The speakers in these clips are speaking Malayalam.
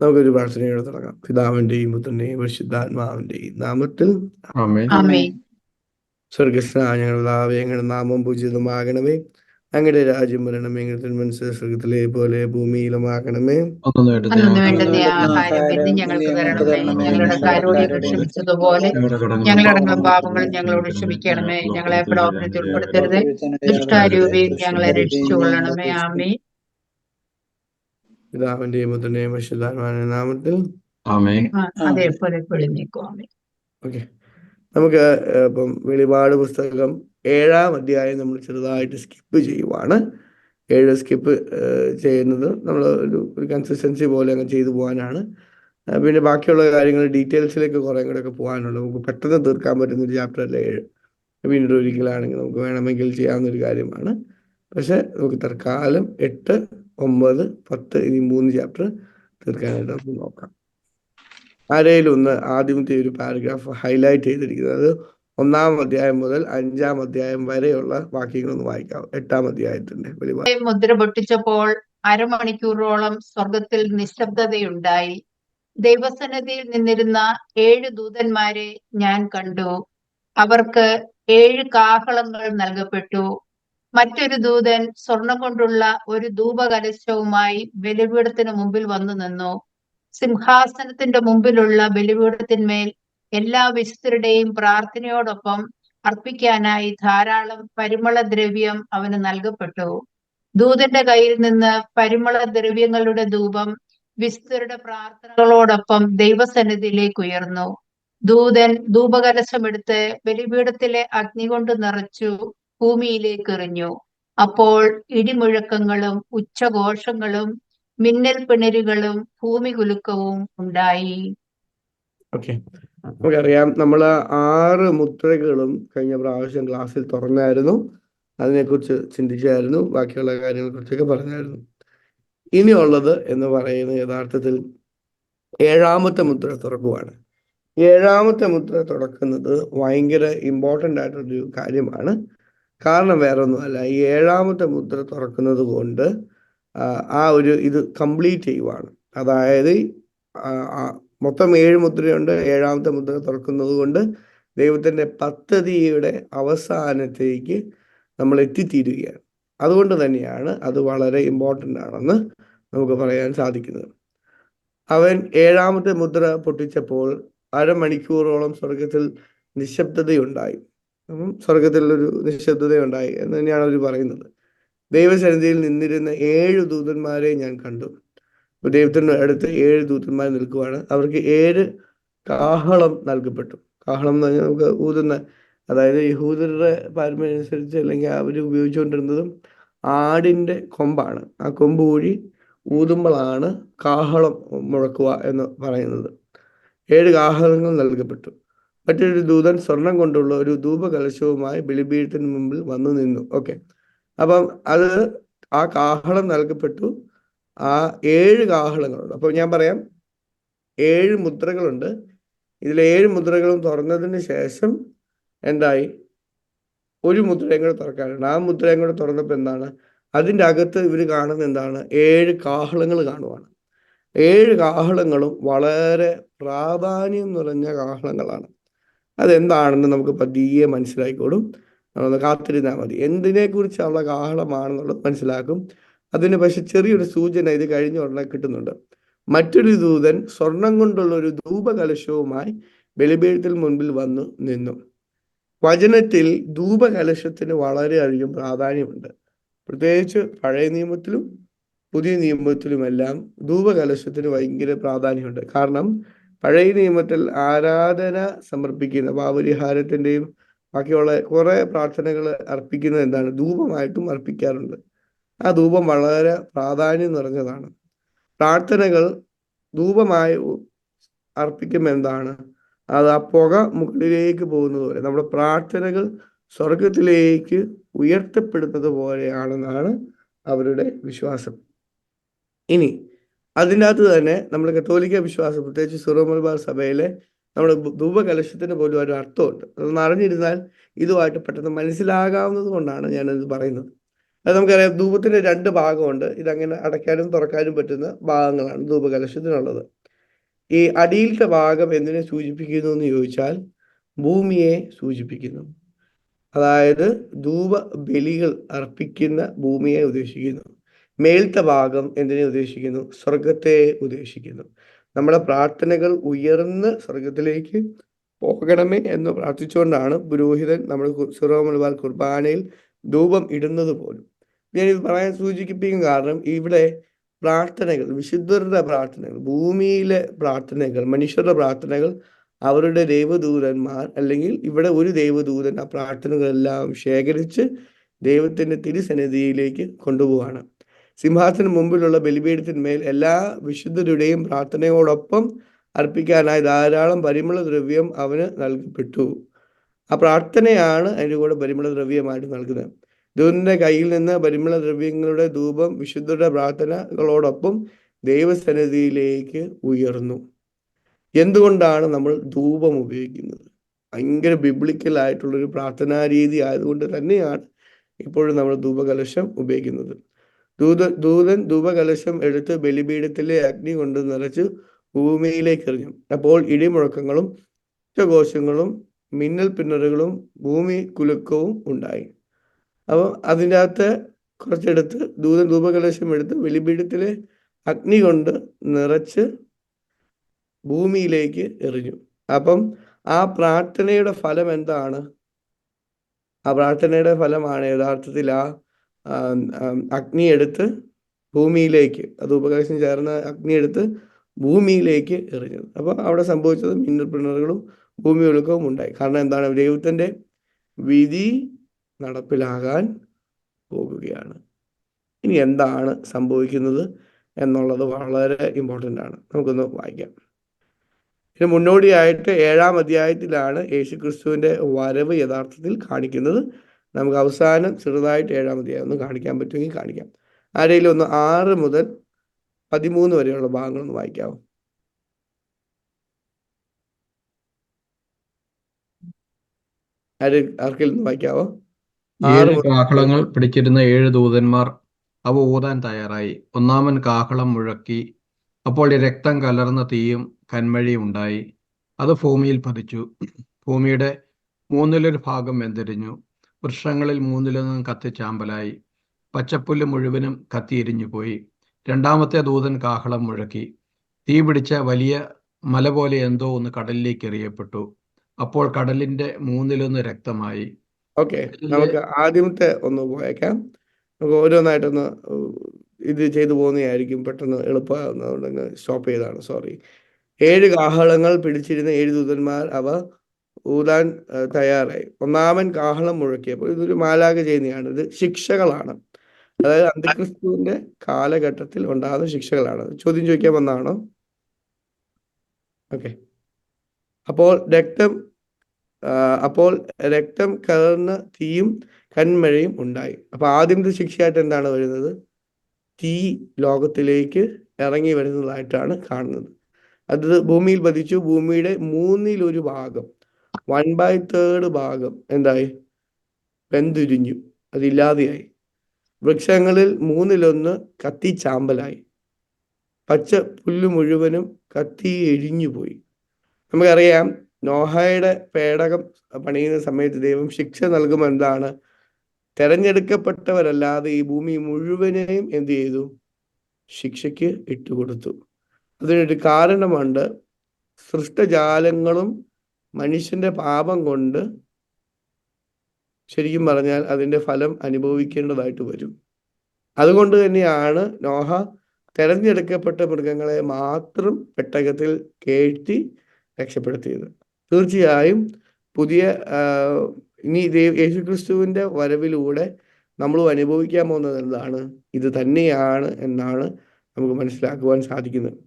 നമുക്കൊരു പ്രാർത്ഥനയോടെ തുടങ്ങാം. പിതാവിന്റെയും പുത്രന്റെയും പരിശുദ്ധാത്മാവിന്റെയും നാമത്തിൽ. ആമേൻ. ആമേൻ. സ്വർഗസ്ഥനായ ഞങ്ങളുടെ ഞങ്ങളുടെ നാമം പൂജിതമാകണമേ. അങ്ങയുടെ രാജ്യം വരണമേ. ഞങ്ങളുടെ തിരുമനസ്സ് സ്വർഗത്തിലെ പോലെ ഭൂമിയിലുമാകണമേ. അന്നു വേണ്ടുന്ന ആഹാരം ഇന്ന് ഞങ്ങൾക്ക് തരണമേ. ഞങ്ങളുടെ കാരോട് ക്ഷമിച്ചതുപോലെ ഞങ്ങളുടെ പാപങ്ങൾ ഞങ്ങളോട് ക്ഷമിക്കണമേ. ഞങ്ങളെ പ്രലോഭനത്തിൽ ഉൾപ്പെടുത്തരുത്, ദുഷ്ടാരൂപിയിൽ ഞങ്ങളെ രക്ഷിച്ചുകൊള്ളണമേ. ആമേൻ. പിതാവിന്റെയും പുത്രന്റെയും പരിശുദ്ധാത്മാവിന്റെ നാമത്തിൽ. ആമേൻ. അതേപോലെ പൊളിഞ്ഞേക്കും. ആമേൻ. ഓക്കെ, നമുക്ക് ഇപ്പം വെളിപാട് പുസ്തകം 7-ാം അധ്യായം നമ്മൾ ചെറുതായിട്ട് സ്കിപ്പ് ചെയ്യുവാണ്. 7 സ്കിപ്പ് ചെയ്യുന്നത് നമ്മൾ ഒരു കൺസിസ്റ്റൻസി പോലെ അങ്ങ് ചെയ്തു പോകാനാണ്. പിന്നെ ബാക്കിയുള്ള കാര്യങ്ങൾ ഡീറ്റെയിൽസിലേക്ക് കുറേ കൂടെ ഒക്കെ പോകാനുണ്ട്. നമുക്ക് പെട്ടെന്ന് തീർക്കാൻ പറ്റുന്ന ഒരു ചാപ്റ്റർ അല്ല 7. പിന്നീട് ഒരിക്കലാണെങ്കിൽ നമുക്ക് വേണമെങ്കിൽ ചെയ്യാവുന്ന ഒരു കാര്യമാണ്. പക്ഷെ നമുക്ക് തൽക്കാലം 8, 9, 10 ഈ 3 ചാപ്റ്റർ തീർക്കാനായിട്ട് നമുക്ക് നോക്കാം. ആരെങ്കിലും ഒന്ന് ആദ്യമത്തെ ഒരു പാരഗ്രാഫ് ഹൈലൈറ്റ് ചെയ്തിരിക്കുന്നത്, അത് 1-ാം അധ്യായം മുതൽ 5-ാം അധ്യായം വരെയുള്ള വാക്യങ്ങളൊന്ന് വായിക്കാം. 8-ാം അധ്യായത്തിന്റെ വെളിപാട്. മുദ്ര പൊട്ടിച്ചപ്പോൾ അരമണിക്കൂറോളം സ്വർഗത്തിൽ നിശബ്ദതയുണ്ടായി. ദൈവസന്നിധിയിൽ നിന്നിരുന്ന 7 ദൂതന്മാരെ ഞാൻ കണ്ടു. അവർക്ക് 7 കാഹളങ്ങൾ നൽകപ്പെട്ടു. മറ്റൊരു ദൂതൻ സ്വർണം കൊണ്ടുള്ള ഒരു ധൂപകലശവുമായി ബലിപീഠത്തിന് മുമ്പിൽ വന്നു നിന്നു. സിംഹാസനത്തിന്റെ മുമ്പിലുള്ള ബലിപീഠത്തിന്മേൽ എല്ലാ വിശുദ്ധരുടെയും പ്രാർത്ഥനയോടൊപ്പം അർപ്പിക്കാനായി ധാരാളം പരിമളദ്രവ്യം അവന് നൽകപ്പെട്ടു. ദൂതന്റെ കയ്യിൽ നിന്ന് പരിമളദ്രവ്യങ്ങളുടെ ധൂപം വിശുദ്ധരുടെ പ്രാർത്ഥനകളോടൊപ്പം ദൈവസന്നിധിയിലേക്ക് ഉയർന്നു. ദൂതൻ ധൂപകലശമെടുത്ത് ബലിപീഠത്തിലെ അഗ്നി കൊണ്ട് നിറച്ചു ഭൂമിയിലേക്ക് എറിഞ്ഞു. അപ്പോൾ ഇടിമുഴക്കങ്ങളും ഉച്ചഘോഷങ്ങളും മിന്നൽ പിണരുകളും ഭൂമി കുലുക്കവും ഉണ്ടായി. ഓക്കെ, നമുക്കറിയാം, നമ്മൾ 6 മുദ്രകളും കഴിഞ്ഞ പ്രാവശ്യം ക്ലാസ്സിൽ തുറന്നായിരുന്നു. അതിനെക്കുറിച്ച് ചിന്തിച്ചായിരുന്നു, ബാക്കിയുള്ള കാര്യങ്ങളെ കുറിച്ചൊക്കെ പറഞ്ഞായിരുന്നു. ഇനിയുള്ളത് എന്ന് പറയുന്നത് യഥാർത്ഥത്തിൽ 7-ാമത്തെ മുദ്ര തുറക്കുവാണ്. 7-ാമത്തെ മുദ്ര തുറക്കുന്നത് ഭയങ്കര ഇമ്പോർട്ടൻ്റ് ആയിട്ടൊരു കാര്യമാണ്. കാരണം വേറെ ഒന്നുമല്ല, ഈ 7-ാമത്തെ മുദ്ര തുറക്കുന്നത് കൊണ്ട് ഇത് കംപ്ലീറ്റ് ചെയ്യുവാണ്. അതായത് മൊത്തം 7 മുദ്രയുണ്ട്. 7-ാമത്തെ മുദ്ര തുറക്കുന്നത് കൊണ്ട് ദൈവത്തിൻ്റെ പദ്ധതിയുടെ അവസാനത്തേക്ക് നമ്മൾ എത്തിത്തീരുകയാണ്. അതുകൊണ്ട് തന്നെയാണ് അത് വളരെ ഇമ്പോർട്ടൻ്റ് ആണെന്ന് നമുക്ക് പറയാൻ സാധിക്കുന്നത്. അവൻ 7-ാമത്തെ മുദ്ര പൊട്ടിച്ചപ്പോൾ അരമണിക്കൂറോളം സ്വർഗത്തിൽ നിശബ്ദതയുണ്ടായി. സ്വർഗത്തിലൊരു നിശബ്ദതയുണ്ടായി എന്ന് തന്നെയാണ് അവർ പറയുന്നത്. ദൈവസന്നിധിയിൽ നിന്നിരുന്ന 7 ദൂതന്മാരെ ഞാൻ കണ്ടു. ദൈവത്തിൻ്റെ അടുത്ത് 7 ദൂതന്മാർ നിൽക്കുവാണ്. അവർക്ക് 7 കാഹളം നൽകപ്പെട്ടു. കാഹളം എന്ന് പറഞ്ഞാൽ നമുക്ക് ഊതുന്ന, അതായത് യഹൂദരുടെ പാരമ്പര്യം അനുസരിച്ച് അല്ലെങ്കിൽ അവർ ഉപയോഗിച്ചുകൊണ്ടിരുന്നതും ആടിൻ്റെ കൊമ്പാണ്. ആ കൊമ്പ് കൂടി ഊതുമ്പോഴാണ് കാഹളം മുഴക്കുക എന്ന് പറയുന്നത്. 7 കാഹളങ്ങൾ നൽകപ്പെട്ടു. മറ്റൊരു ദൂതൻ സ്വർണം കൊണ്ടുള്ള ഒരു ധൂപകലശവുമായി ബലിപീഠത്തിന് മുമ്പിൽ വന്നു നിന്നു. ഓക്കെ, അപ്പം ആ കാഹളം നൽകപ്പെട്ടു. ആ 7 കാഹളങ്ങളുണ്ട്. അപ്പോൾ ഞാൻ പറയാം, 7 മുദ്രകളുണ്ട്. ഇതിൽ 7 മുദ്രകളും തുറന്നതിന് ശേഷം എന്തായി, ഒരു മുദ്രയും കൂടെ തുറക്കാനുണ്ട്. ആ മുദ്രയും കൂടെ തുറന്നപ്പോൾ എന്താണ്, അതിൻ്റെ അകത്ത് ഇവർ കാണുന്നത് എന്താണ്, 7 കാഹളങ്ങൾ കാണുവാണ്. 7 കാഹളങ്ങളും വളരെ പ്രാധാന്യം നിറഞ്ഞ കാഹളങ്ങളാണ്. അതെന്താണെന്ന് നമുക്ക് പതിയെ മനസ്സിലായിക്കോളും. നമ്മളൊന്ന് കാത്തിരുന്നാൽ മതി. എന്തിനെക്കുറിച്ചുള്ള കാഹളമാണെന്നുള്ളത് മനസ്സിലാക്കും. അതിന് പക്ഷെ ചെറിയൊരു സൂചന ഇത് കഴിഞ്ഞ ഉടനെ കിട്ടുന്നുണ്ട്. മറ്റൊരു ദൂതൻ സ്വർണം കൊണ്ടുള്ള ഒരു ധൂപകലശവുമായി ബലിപീഠത്തിന് മുൻപിൽ വന്നു നിന്നു. വചനത്തിൽ ധൂപകലശത്തിന് വളരെയധികം പ്രാധാന്യമുണ്ട്. പ്രത്യേകിച്ച് പഴയ നിയമത്തിലും പുതിയ നിയമത്തിലുമെല്ലാം ധൂപകലശത്തിന് ഭയങ്കര പ്രാധാന്യമുണ്ട്. കാരണം പഴയ നിയമത്തിൽ ആരാധന സമർപ്പിക്കുന്ന പാപപരിഹാരത്തിൻ്റെയും ബാക്കിയുള്ള കുറേ പ്രാർത്ഥനകൾ അർപ്പിക്കുന്നത് എന്താണ്, ധൂപമായിട്ടും അർപ്പിക്കാറുണ്ട്. ആ ധൂപം വളരെ പ്രാധാന്യം നിറഞ്ഞതാണ്. പ്രാർത്ഥനകൾ ധൂപമായി അർപ്പിക്കുമ്പോൾ എന്താണ്, അത് ആ പുക മുകളിലേക്ക് പോകുന്നത് പോലെ നമ്മുടെ പ്രാർത്ഥനകൾ സ്വർഗത്തിലേക്ക് ഉയർത്തപ്പെടുന്നത് പോലെയാണെന്നാണ് അവരുടെ വിശ്വാസം. ഇനി അതിൻ്റെ അകത്ത് തന്നെ നമ്മൾ കത്തോലിക്ക വിശ്വാസം, പ്രത്യേകിച്ച് സിറോ മലബാർ സഭയിലെ നമ്മുടെ ധൂപകലശത്തിന് പോലും ഒരു അർത്ഥമുണ്ട്. അതൊന്ന് അറിഞ്ഞിരുന്നാൽ ഇതുമായിട്ട് പെട്ടെന്ന് മനസ്സിലാകാവുന്നത് കൊണ്ടാണ് ഞാനത് പറയുന്നത്. അത് നമുക്കറിയാം, ധൂപത്തിന് 2 ഭാഗമുണ്ട്. ഇതങ്ങനെ അടയ്ക്കാനും തുറക്കാനും പറ്റുന്ന ഭാഗങ്ങളാണ് ധൂപകലശത്തിനുള്ളത്. ഈ അടിയിലത്തെ ഭാഗം എന്തിനെ സൂചിപ്പിക്കുന്നു എന്ന് ചോദിച്ചാൽ ഭൂമിയെ സൂചിപ്പിക്കുന്നു. അതായത് ധൂപ ബലികൾ അർപ്പിക്കുന്ന ഭൂമിയെ ഉദ്ദേശിക്കുന്നു. മേൽത്തെ ഭാഗം എന്തിനെ ഉദ്ദേശിക്കുന്നു? സ്വർഗത്തെ ഉദ്ദേശിക്കുന്നു. നമ്മുടെ പ്രാർത്ഥനകൾ ഉയർന്ന് സ്വർഗത്തിലേക്ക് പോകണമേ എന്ന് പ്രാർത്ഥിച്ചുകൊണ്ടാണ് പുരോഹിതൻ നമ്മൾ സിറോ മലബാർ കുർബാനയിൽ ധൂപം ഇടുന്നത് പോലും. ഞാനിത് പറയാൻ സൂചിപ്പിക്കും കാരണം ഇവിടെ പ്രാർത്ഥനകൾ, വിശുദ്ധരുടെ പ്രാർത്ഥനകൾ, ഭൂമിയിലെ പ്രാർത്ഥനകൾ, മനുഷ്യരുടെ പ്രാർത്ഥനകൾ അവരുടെ ദൈവദൂതന്മാർ അല്ലെങ്കിൽ ഇവിടെ ഒരു ദൈവദൂതൻ ആ പ്രാർത്ഥനകളെല്ലാം ശേഖരിച്ച് ദൈവത്തിൻ്റെ തിരുസന്നിധിയിലേക്ക് കൊണ്ടുപോവാണ്. സിംഹാസനം മുമ്പിലുള്ള ബലിപീഠത്തിന്മേൽ എല്ലാ വിശുദ്ധരുടെയും പ്രാർത്ഥനയോടൊപ്പം അർപ്പിക്കാനായി ധാരാളം പരിമള ദ്രവ്യം അവന് നൽകപ്പെട്ടു. ആ പ്രാർത്ഥനയാണ് അതിൻ്റെ കൂടെ പരിമള ദ്രവ്യമായിട്ട് നൽകുന്നത്. ദൂതന്റെ കയ്യിൽ നിന്ന് പരിമള ദ്രവ്യങ്ങളുടെ ധൂപം വിശുദ്ധരുടെ പ്രാർത്ഥനകളോടൊപ്പം ദൈവസന്നിധിയിലേക്ക് ഉയർന്നു. എന്തുകൊണ്ടാണ് നമ്മൾ ധൂപം ഉപയോഗിക്കുന്നത്? ഭയങ്കര ബിബ്ലിക്കൽ ആയിട്ടുള്ളൊരു പ്രാർത്ഥനാ രീതി ആയതുകൊണ്ട് തന്നെയാണ് ഇപ്പോഴും നമ്മൾ ധൂപകലശം ഉപയോഗിക്കുന്നത്. ദൂതൻ ധൂപകലശം എടുത്ത് ബലിപീഠത്തിലെ അഗ്നി കൊണ്ട് നിറച്ച് ഭൂമിയിലേക്ക് എറിഞ്ഞു. അപ്പോൾ ഇടിമുഴക്കങ്ങളും ഉച്ചഘോഷങ്ങളും മിന്നൽ പിന്നറുകളും ഭൂമി കുലുക്കവും ഉണ്ടായി. അപ്പോൾ അതിൻ്റെ അകത്ത് കുറച്ചെടുത്ത് ദൂതൻ ധൂപകലശം എടുത്ത് ബലിപീഠത്തിലെ അഗ്നി കൊണ്ട് നിറച്ച് ഭൂമിയിലേക്ക് എറിഞ്ഞു. അപ്പം ആ പ്രാർത്ഥനയുടെ ഫലം എന്താണ്? ആ പ്രാർത്ഥനയുടെ ഫലമാണ് യഥാർത്ഥത്തിൽ ആ അഗ്നി എടുത്ത് ഭൂമിയിലേക്ക്, അത് ഉപകലശം ചേർന്ന അഗ്നി എടുത്ത് ഭൂമിയിലേക്ക് എറിഞ്ഞത്. അപ്പോൾ അവിടെ സംഭവിച്ചത് മിന്നൽ പിണറുകളും ഭൂമി ഒഴുക്കവും ഉണ്ടായി. കാരണം എന്താണ്? ദൈവത്തിൻ്റെ വിധി നടപ്പിലാകാൻ പോകുകയാണ്. ഇനി എന്താണ് സംഭവിക്കുന്നത് എന്നുള്ളത് വളരെ ഇമ്പോർട്ടൻ്റ് ആണ്. നമുക്കൊന്ന് വായിക്കാം. ഇതിന് മുന്നോടിയായിട്ട് 7-ാം അധ്യായത്തിലാണ് യേശുക്രിസ്തുവിൻ്റെ വരവ് യഥാർത്ഥത്തിൽ കാണിക്കുന്നത്. നമുക്ക് അവസാനം ചെറുതായിട്ട് 7-ാം അധ്യായം ഒന്ന് കാണിക്കാൻ പറ്റുമെങ്കിൽ കാണിക്കാം. ആരെങ്കിലും ഒന്ന് 6 മുതൽ 13 വരെയുള്ള ഭാഗങ്ങളൊന്ന് വായിക്കാമോ? ആർക്കെങ്കിലും ഒന്ന് വായിക്കാവോ? 7 കാഹളങ്ങൾ പിടിച്ചിരുന്ന 7 ദൂതന്മാർ അവ ഊതാൻ തയ്യാറായി. ഒന്നാമൻ കാഹളം മുഴക്കി. അപ്പോൾ രക്തം കലർന്ന തീയും കന്മഴയും ഉണ്ടായി. അത് ഭൂമിയിൽ പതിച്ചു. ഭൂമിയുടെ 1/3 ഭാഗം വെന്തിരിഞ്ഞു. വൃക്ഷങ്ങളിൽ 1/3 കത്തിച്ചാമ്പലായി. പച്ചപ്പുല്ല് മുഴുവനും കത്തിയെരിഞ്ഞു പോയി. രണ്ടാമത്തെ ദൂതൻ കാഹളം മുഴക്കി. തീ പിടിച്ച വലിയ മല പോലെ എന്തോ ഒന്ന് കടലിലേക്ക് എറിയപ്പെട്ടു. അപ്പോൾ കടലിന്റെ 1/3 രക്തമായി. ഓക്കെ, നമുക്ക് ആദ്യമത്തെ ഒന്ന് പോയേക്കാം. നമുക്ക് ഓരോന്നായിട്ടൊന്ന് ഇത് ചെയ്തു പോകുന്നതായിരിക്കും പെട്ടെന്ന് എളുപ്പമാകുന്നതുകൊണ്ട് സ്റ്റോപ്പ് ചെയ്താണ്. സോറി. 7 കാഹളങ്ങൾ പിടിച്ചിരുന്ന 7 ദൂതന്മാർ അവ ഊതാൻ തയ്യാറായി. ഒന്നാമൻ കാഹളം മുഴക്കിയപ്പോൾ ഇതൊരു മാലാഖ ചെയ്യുന്നതാണ്. ഇത് ശിക്ഷകളാണ്. അതായത് അന്തിക്രിസ്തുവിന്റെ കാലഘട്ടത്തിൽ ഉണ്ടാകുന്ന ശിക്ഷകളാണ്. ചോദ്യം ചോദിക്കാൻ വന്നതാണോ? ഓക്കെ. അപ്പോൾ രക്തം കലർന്ന തീയും കന്മഴയും ഉണ്ടായി. അപ്പൊ ആദ്യത്തെ ശിക്ഷയായിട്ട് എന്താണ് വരുന്നത്? തീ ലോകത്തിലേക്ക് ഇറങ്ങി വരുന്നതായിട്ടാണ് കാണുന്നത്. അത് ഭൂമിയിൽ പതിച്ചു. ഭൂമിയുടെ 1/3 ഭാഗം, 1/3 ഭാഗം എന്തായി? വെന്തുരിഞ്ഞു, അതില്ലാതെയായി. വൃക്ഷങ്ങളിൽ 1/3 കത്തിച്ചാമ്പലായി. പച്ച പുല്ല് മുഴുവനും കത്തി എരിഞ്ഞുപോയി. നമുക്കറിയാം, നോഹയുടെ പേടകം പണിയുന്ന സമയത്ത് ദൈവം ശിക്ഷ നൽകുമ്പോൾ എന്താണ്? തെരഞ്ഞെടുക്കപ്പെട്ടവരല്ലാതെ ഈ ഭൂമി മുഴുവനെയും എന്ത് ചെയ്തു? ശിക്ഷയ്ക്ക് ഇട്ടുകൊടുത്തു. അതിനൊരു കാരണമുണ്ട്. സൃഷ്ടജാലങ്ങളും മനുഷ്യന്റെ പാപം കൊണ്ട് ശരിക്കും പറഞ്ഞാൽ അതിൻ്റെ ഫലം അനുഭവിക്കേണ്ടതായിട്ട് വരും. അതുകൊണ്ട് തന്നെയാണ് നോഹ തെരഞ്ഞെടുക്കപ്പെട്ട മൃഗങ്ങളെ മാത്രം പെട്ടകത്തിൽ കയറ്റി രക്ഷപ്പെടുത്തിയത്. തീർച്ചയായും ഇനി യേശുക്രിസ്തുവിൻ്റെ വരവിലൂടെ നമ്മളും അനുഭവിക്കാൻ പോകുന്നത് എന്താണ്? ഇത് തന്നെയാണ് എന്നാണ് നമുക്ക് മനസ്സിലാക്കുവാൻ സാധിക്കുന്നത്.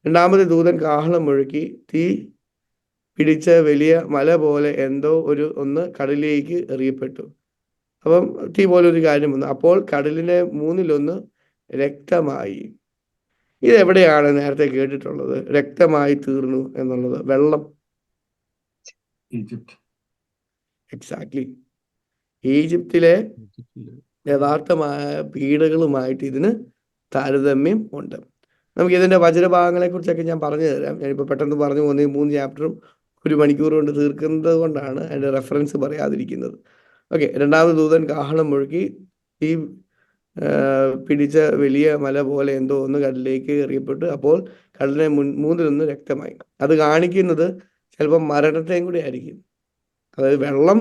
രണ്ടാമത്തെ കാഹളം മുഴക്കി. തീ പിടിച്ച വലിയ മല പോലെ എന്തോ ഒന്ന് കടലിലേക്ക് എറിയപ്പെട്ടു. അപ്പം തീ പോലെ ഒരു കാര്യം വന്നു. അപ്പോൾ കടലിനെ 1/3 രക്തമായി. ഇതെവിടെയാണ് നേരത്തെ കേട്ടിട്ടുള്ളത് രക്തമായി തീർന്നു എന്നുള്ളത്? വെള്ളം. ഈജിപ്ത്. എക്സാക്ട്ലി. ഈജിപ്തിലെ യഥാർത്ഥമായ പീഡകളുമായിട്ട് ഇതിന് താരതമ്യം ഉണ്ട്. നമുക്ക് ഇതിന്റെ വചനഭാഗങ്ങളെ കുറിച്ചൊക്കെ ഞാൻ പറഞ്ഞു തരാം. ഞാനിപ്പോൾ പെട്ടെന്ന് പറഞ്ഞു പോകുന്ന ഈ 3 ചാപ്റ്ററും 1 മണിക്കൂർ കൊണ്ട് തീർക്കുന്നത് കൊണ്ടാണ് അതിന്റെ റെഫറൻസ് പറയാതിരിക്കുന്നത്. ഓക്കെ, രണ്ടാമത് ദൂതൻ കാഹളം മുഴക്കി, ഈ പിടിച്ച വലിയ മല പോലെ എന്തോ ഒന്ന് കടലിലേക്ക് എറിയപ്പെട്ടു. അപ്പോൾ കടലിനെ മൂന്നിലൊന്ന് രക്തമായി. അത് കാണിക്കുന്നത് ചിലപ്പോൾ മരണത്തെയും കൂടി ആയിരിക്കും. അതായത് വെള്ളം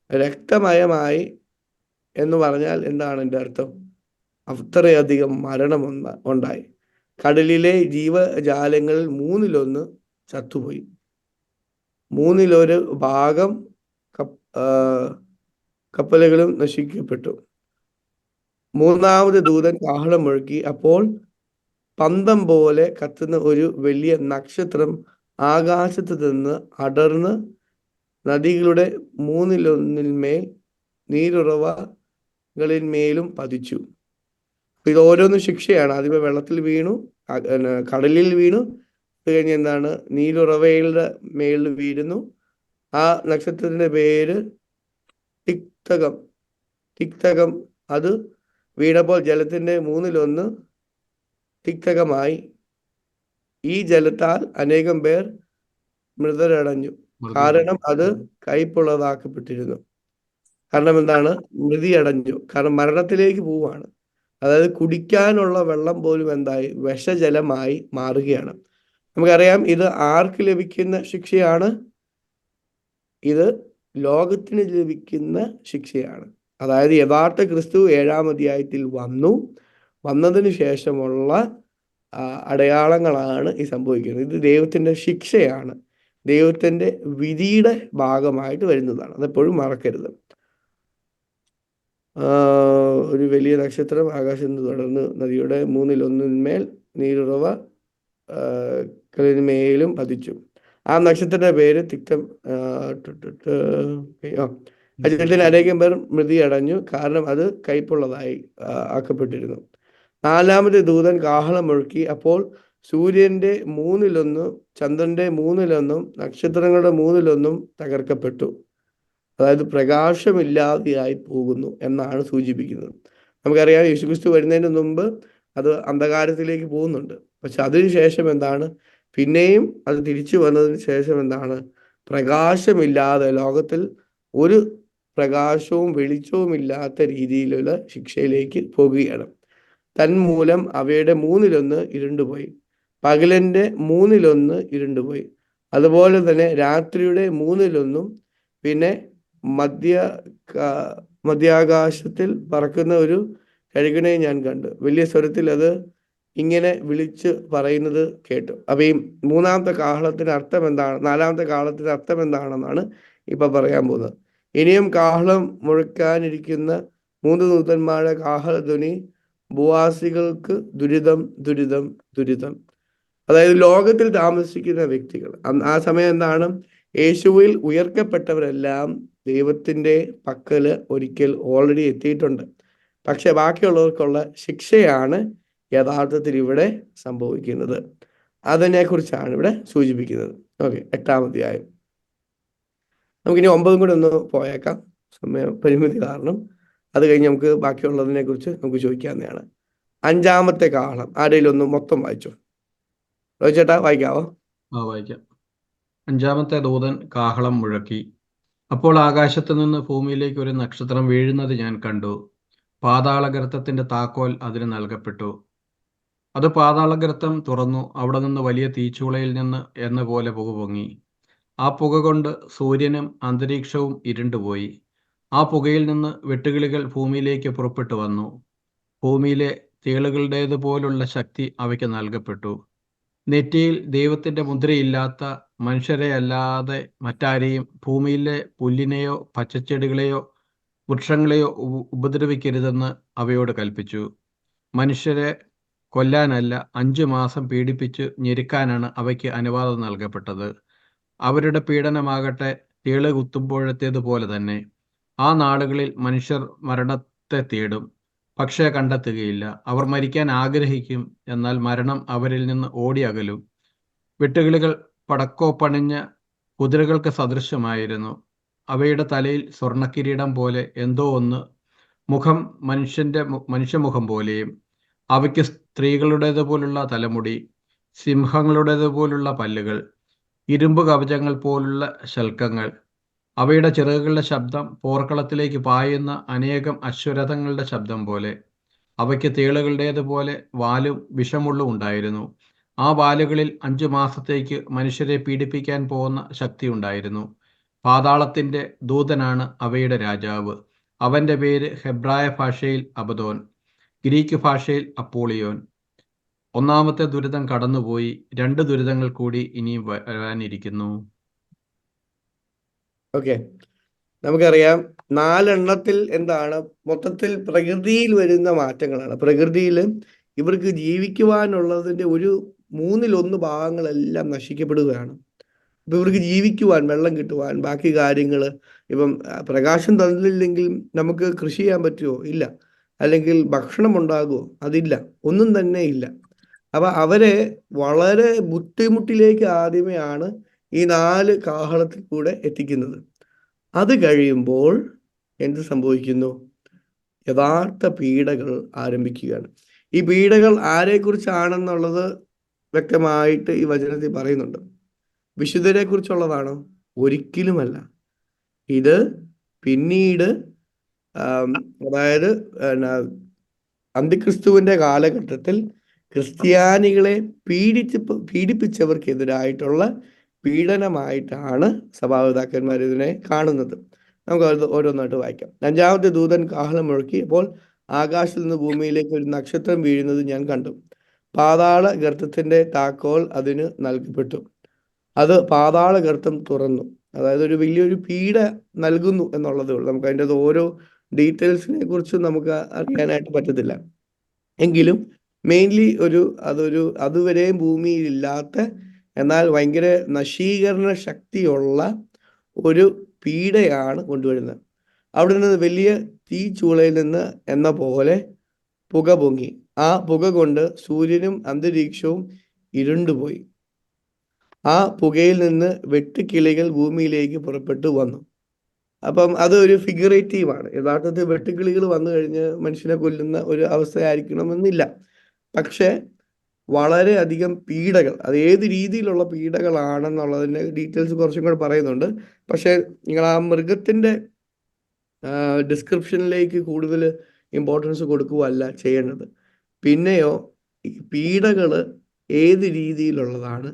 രക്തമയമായി എന്ന് പറഞ്ഞാൽ എന്താണ് എൻ്റെ അർത്ഥം? അത്രയധികം മരണം ഉണ്ടായി. കടലിലെ ജീവജാലങ്ങളിൽ 1/3 ചത്തുപോയി. 1/3 ഭാഗം കപ്പലുകളും നശിക്കപ്പെട്ടു. മൂന്നാമത് ദൂതൻ കാഹളം മുഴക്കി, അപ്പോൾ പന്തം പോലെ കത്തുന്ന ഒരു വലിയ നക്ഷത്രം ആകാശത്ത് നിന്ന് അടർന്ന് നദികളുടെ 1/3 നീരുറവകളിന്മേലും പതിച്ചു. ഇത് ഓരോന്നും ശിക്ഷയാണ്. ആദ്യമേ വെള്ളത്തിൽ വീണു, കടലിൽ വീണു, അത് കഴിഞ്ഞ് എന്താണ്, നീരുറവയുടെ മേളിൽ വീഴുന്നു. ആ നക്ഷത്രത്തിന്റെ പേര് തിക്തകം. തിക്തകം അത് വീണപ്പോൾ ജലത്തിന്റെ 1/3 തിക്തകമായി. ഈ ജലത്താൽ അനേകം പേർ മൃതരടഞ്ഞു, കാരണം അത് കയ്പുള്ളതാക്കപ്പെട്ടിരുന്നു. കാരണം എന്താണ്? മൃതിയടഞ്ഞു, കാരണം മരണത്തിലേക്ക് പോവുകയാണ്. അതായത് കുടിക്കാനുള്ള വെള്ളം പോലും എന്തായി? വിഷജലമായി മാറുകയാണ്. നമുക്കറിയാം, ഇത് ആർക്ക് ലഭിക്കുന്ന ശിക്ഷയാണ്? ഇത് ലോകത്തിന് ലഭിക്കുന്ന ശിക്ഷയാണ്. അതായത് യഥാർത്ഥ ക്രിസ്തു 7-ാം അധ്യായത്തിൽ വന്നതിന് ശേഷമുള്ള അടയാളങ്ങളാണ് ഈ സംഭവിക്കുന്നത്. ഇത് ദൈവത്തിന്റെ ശിക്ഷയാണ്, ദൈവത്തിന്റെ വിധിയുടെ ഭാഗമായിട്ട് വരുന്നതാണ്. അതെപ്പോഴും മറക്കരുത്. ഒരു വലിയ നക്ഷത്രം ആകാശത്ത് നിന്ന് തുടർന്ന് നദിയുടെ 1/3 നീരുറവ കളിന്മേലും പതിച്ചു. ആ നക്ഷത്രത്തിന്റെ പേര് തിക്തം. ജലത്തിൽ അനേകം പേർ മൃതിയടഞ്ഞു, കാരണം അത് കയ്പുള്ളതായി ആക്കപ്പെട്ടിരുന്നു. നാലാമത്തെ ദൂതൻ കാഹളം മുഴക്കി, അപ്പോൾ സൂര്യന്റെ 1/3, ചന്ദ്രന്റെ 1/3, നക്ഷത്രങ്ങളുടെ 1/3 തകർക്കപ്പെട്ടു. അതായത് പ്രകാശമില്ലാതെയായി പോകുന്നു എന്നാണ് സൂചിപ്പിക്കുന്നത്. നമുക്കറിയാം, യേശുക്രിസ്തു വരുന്നതിന് മുമ്പ് അത് അന്ധകാരത്തിലേക്ക് പോകുന്നുണ്ട്. പക്ഷെ അതിനുശേഷം എന്താണ്? പിന്നെയും അത് തിരിച്ചു വന്നതിന് ശേഷം എന്താണ്? പ്രകാശമില്ലാതെ, ലോകത്തിൽ ഒരു പ്രകാശവും വെളിച്ചവും ഇല്ലാത്ത രീതിയിലുള്ള ശിക്ഷയിലേക്ക് പോകുകയാണ്. തന്മൂലം അവയുടെ 1/3 ഇരുണ്ടുപോയി, പകലിന്റെ 1/3 ഇരുണ്ടുപോയി. അതുപോലെ തന്നെ രാത്രിയുടെ 1/3. പിന്നെ മധ്യാകാശത്തിൽ പറക്കുന്ന ഒരു കഴുകനെ ഞാൻ കണ്ടു. വലിയ സ്വരത്തിൽ അത് ഇങ്ങനെ വിളിച്ച് പറയുന്നത് കേട്ടു. അപ്പൊ ഈ മൂന്നാമത്തെ കാഹളത്തിന്റെ അർത്ഥം എന്താണ്? നാലാമത്തെ കാഹളത്തിന്റെ അർത്ഥം എന്താണെന്നാണ് ഇപ്പൊ പറയാൻ പോകുന്നത്. ഇനിയും കാഹളം മുഴക്കാനിരിക്കുന്ന 3 ദൂതന്മാരുടെ കാഹളധ്വനി ഭൂവാസികൾക്ക് ദുരിതം, ദുരിതം, ദുരിതം. അതായത് ലോകത്തിൽ താമസിക്കുന്ന വ്യക്തികൾ, ആ സമയം എന്താണ്? യേശുവിൽ ഉയർക്കപ്പെട്ടവരെല്ലാം ദൈവത്തിന്റെ പക്കല് ഒരിക്കൽ ഓൾറെഡി എത്തിയിട്ടുണ്ട്. പക്ഷെ ബാക്കിയുള്ളവർക്കുള്ള ശിക്ഷയാണ് യഥാർത്ഥത്തിൽ ഇവിടെ സംഭവിക്കുന്നത്. അതിനെ കുറിച്ചാണ് ഇവിടെ സൂചിപ്പിക്കുന്നത്. ഓക്കെ, 8-ാം അധ്യായം. നമുക്കിനി 9 കൂടെ ഒന്ന് പോയേക്കാം, സമയ പരിമിതി കാരണം. അത് കഴിഞ്ഞ് നമുക്ക് ബാക്കിയുള്ളതിനെ കുറിച്ച് നമുക്ക് ചോദിക്കാവുന്നതാണ്. 5-ാമത്തെ കാഹളം ആരെങ്കിലും ഒന്ന് മൊത്തം വായിച്ചോ? ചേട്ടാ, വായിക്കാവോ? വായിക്കാം. 5-ാമത്തെ ദൂതൻ കാഹളം മുഴക്കി, അപ്പോൾ ആകാശത്ത് നിന്ന് ഭൂമിയിലേക്ക് ഒരു നക്ഷത്രം വീഴുന്നത് ഞാൻ കണ്ടു. പാതാളഗർത്തത്തിന്റെ താക്കോൽ അതിന് നൽകപ്പെട്ടു. അത് പാതാളഗർത്തം തുറന്നു. അവിടെ നിന്ന് വലിയ തീച്ചൂളയിൽ നിന്ന് എന്ന പോലെ പുക പൊങ്ങി. ആ പുക കൊണ്ട് സൂര്യനും അന്തരീക്ഷവും ഇരുണ്ടുപോയി. ആ പുകയിൽ നിന്ന് വെട്ടുകിളികൾ ഭൂമിയിലേക്ക് പുറപ്പെട്ടു വന്നു. ഭൂമിയിലെ തേളുകളുടേതുപോലുള്ള ശക്തി അവയ്ക്ക് നൽകപ്പെട്ടു. നെറ്റിയിൽ ദൈവത്തിന്റെ മുദ്രയില്ലാത്ത മനുഷ്യരെ അല്ലാതെ മറ്റാരെയും ഭൂമിയിലെ പുല്ലിനെയോ പച്ചച്ചെടികളെയോ വൃക്ഷങ്ങളെയോ ഉപദ്രവിക്കരുതെന്ന് അവയോട് കൽപ്പിച്ചു. മനുഷ്യരെ കൊല്ലാനല്ല, 5 മാസം പീഡിപ്പിച്ച് ഞെരുക്കാനാണ് അവയ്ക്ക് അനുവാദം നൽകപ്പെട്ടത്. അവരുടെ പീഡനമാകട്ടെ തേള് കുത്തുമ്പോഴത്തേതുപോലെ തന്നെ. ആ നാളുകളിൽ മനുഷ്യർ മരണത്തെ തേടും, പക്ഷേ കണ്ടെത്തുകയില്ല. അവർ മരിക്കാൻ ആഗ്രഹിക്കും, എന്നാൽ മരണം അവരിൽ നിന്ന് ഓടി അകലും. വെട്ടുകിളികൾ പടക്കോപ്പണിഞ്ഞ കുതിരകൾക്ക് സദൃശമായിരുന്നു. അവയുടെ തലയിൽ സ്വർണ്ണക്കിരീടം പോലെ എന്തോ ഒന്ന് മുഖം മനുഷ്യമുഖം പോലെയും, അവയ്ക്ക് സ്ത്രീകളുടേതുപോലുള്ള തലമുടി, സിംഹങ്ങളുടേതുപോലുള്ള പല്ലുകൾ, ഇരുമ്പ് കവചങ്ങൾ പോലുള്ള ശൽക്കങ്ങൾ. അവയുടെ ചിറകുകളുടെ ശബ്ദം പോർക്കളത്തിലേക്ക് പായുന്ന അനേകം അശ്വരഥങ്ങളുടെ ശബ്ദം പോലെ. അവയ്ക്ക് തേളുകളുടേതുപോലെ വാലും വിഷമുള്ളും ഉണ്ടായിരുന്നു. ആ വാലുകളിൽ 5 മാസത്തേക്ക് മനുഷ്യരെ പീഡിപ്പിക്കാൻ പോകുന്ന ശക്തി ഉണ്ടായിരുന്നു. പാതാളത്തിന്റെ ദൂതനാണ് അവയുടെ രാജാവ്. അവന്റെ പേര് ഹെബ്രായ ഭാഷയിൽ അബദോൻ, ഗ്രീക്ക് ഭാഷയിൽ അപ്പോളിയോൻ. ഒന്നാമത്തെ ദുരിതം കടന്നുപോയി, 2 ദുരിതങ്ങൾ കൂടി ഇനിയും വരാനിരിക്കുന്നു. ഓക്കെ, നമുക്കറിയാം 4 എന്താണ് മൊത്തത്തിൽ പ്രകൃതിയിൽ വരുന്ന മാറ്റങ്ങളാണ്. പ്രകൃതിയിൽ ഇവർക്ക് ജീവിക്കുവാനുള്ളതിന്റെ ഒരു 1/3 ഭാഗങ്ങളെല്ലാം നശിക്കപ്പെടുകയാണ്. ഇപ്പൊ ഇവർക്ക് ജീവിക്കുവാൻ, വെള്ളം കിട്ടുവാൻ, ബാക്കി കാര്യങ്ങൾ, ഇപ്പം പ്രകാശം തന്നില്ലെങ്കിൽ നമുക്ക് കൃഷി ചെയ്യാൻ പറ്റുമോ? ഇല്ല. അല്ലെങ്കിൽ ഭക്ഷണം ഉണ്ടാകുമോ? അതില്ല. ഒന്നും തന്നെ ഇല്ല. അപ്പൊ അവരെ വളരെ ബുദ്ധിമുട്ടിലേക്ക് ആദ്യമേയാണ് ഈ 4 കാഹളത്തിൽ കൂടെ എത്തിക്കുന്നത്. അത് കഴിയുമ്പോൾ എന്ത് സംഭവിക്കുന്നു? യഥാർത്ഥ പീഡകൾ ആരംഭിക്കുകയാണ്. ഈ പീഡകൾ ആരെക്കുറിച്ചാണെന്നുള്ളത് വ്യക്തമായിട്ട് ഈ വചനത്തിൽ പറയുന്നുണ്ട്. വിശുദ്ധരെ കുറിച്ചുള്ളതാണോ? ഒരിക്കലുമല്ല. ഇത് പിന്നീട് അതായത് അന്തിക്രിസ്തുവിന്റെ കാലഘട്ടത്തിൽ ക്രിസ്ത്യാനികളെ പീഡിപ്പിച്ചവർക്കെതിരായിട്ടുള്ള പീഡനമായിട്ടാണ് സഭാപിതാക്കന്മാർ ഇതിനെ കാണുന്നത്. നമുക്ക് അത് ഓരോന്നായിട്ട് വായിക്കാം. 5-ാമത്തെ ദൂതൻ കാഹളം മുഴക്കി, അപ്പോൾ ആകാശത്തിൽ നിന്ന് ഭൂമിയിലേക്ക് ഒരു നക്ഷത്രം വീഴുന്നത് ഞാൻ കണ്ടു. പാതാള ഗർത്തത്തിന്റെ താക്കോൽ അതിന് നൽകപ്പെട്ടു. അത് പാതാള ഗർത്തം തുറന്നു. അതായത് ഒരു വലിയൊരു പീഡ നൽകുന്നു എന്നുള്ളതേ ഉള്ളൂ. നമുക്ക് അതിൻ്റെ ഓരോ ഡീറ്റെയിൽസിനെ കുറിച്ചും നമുക്ക് അറിയാനായിട്ട് പറ്റത്തില്ല. എങ്കിലും മെയിൻലി അതുവരെയും ഭൂമിയിലില്ലാത്ത എന്നാൽ ഭയങ്കര നശീകരണ ശക്തിയുള്ള ഒരു പീഡയാണ് കൊണ്ടുവരുന്നത്. അവിടെ നിന്ന് വലിയ തീച്ചൂളയിൽ നിന്ന് എന്ന പോലെ പുക പൊങ്ങി. ആ പുക കൊണ്ട് സൂര്യനും അന്തരീക്ഷവും ഇരുണ്ടുപോയി. ആ പുകയിൽ നിന്ന് വെട്ടുക്കിളികൾ ഭൂമിയിലേക്ക് പുറപ്പെട്ടു വന്നു. അപ്പം അത് ഒരു ഫിഗറേറ്റീവാണ്. യഥാർത്ഥത്തിൽ വെട്ടുക്കിളികൾ വന്നു കഴിഞ്ഞ് മനുഷ്യനെ കൊല്ലുന്ന ഒരു അവസ്ഥയായിരിക്കണമെന്നില്ല. പക്ഷെ വളരെയധികം പീഡകൾ, അത് ഏത് രീതിയിലുള്ള പീഡകളാണെന്നുള്ളതിൻ്റെ ഡീറ്റെയിൽസ് കുറച്ചും കൂടെ പറയുന്നുണ്ട്. പക്ഷെ നിങ്ങൾ ആ മൃഗത്തിൻ്റെ ഡിസ്ക്രിപ്ഷനിലേക്ക് കൂടുതൽ ഇമ്പോർട്ടൻസ് കൊടുക്കുകയല്ല ചെയ്യേണ്ടത്. പിന്നെയോ ഈ പീഡകൾ ഏത് രീതിയിലുള്ളതാണ്,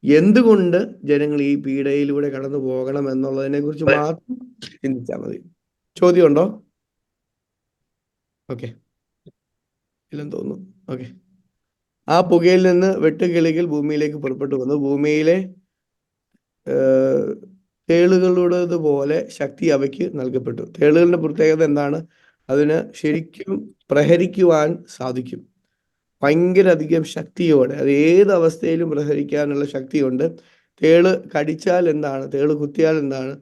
എന്തുകൊണ്ട് ജനങ്ങൾ ഈ പീഡയിലൂടെ കടന്നു പോകണം എന്നുള്ളതിനെ കുറിച്ച് മാത്രം ചിന്തിച്ചാൽ മതി. ചോദ്യമുണ്ടോ? ഓക്കെ, ഇല്ലെന്ന് തോന്നുന്നു. ഓക്കെ, ആ പുകയിൽ നിന്ന് വെട്ടുകിളികൾ ഭൂമിയിലേക്ക് പുറപ്പെട്ടു വന്നു. ഭൂമിയിലെ തേളുകളുടേതുപോലെ ശക്തി അവയ്ക്ക് നൽകപ്പെട്ടു. തേളുകളുടെ പ്രത്യേകത എന്താണ്? അതിന് ശരിക്കും പ്രഹരിക്കുവാൻ സാധിക്കും. ഭയങ്കര അധികം ശക്തിയോടെ, അത് ഏത് അവസ്ഥയിലും പ്രഹരിക്കാനുള്ള ശക്തിയുണ്ട്. തേള് കടിച്ചാൽ എന്താണ്, തേള് കുത്തിയാൽ എന്താണ്,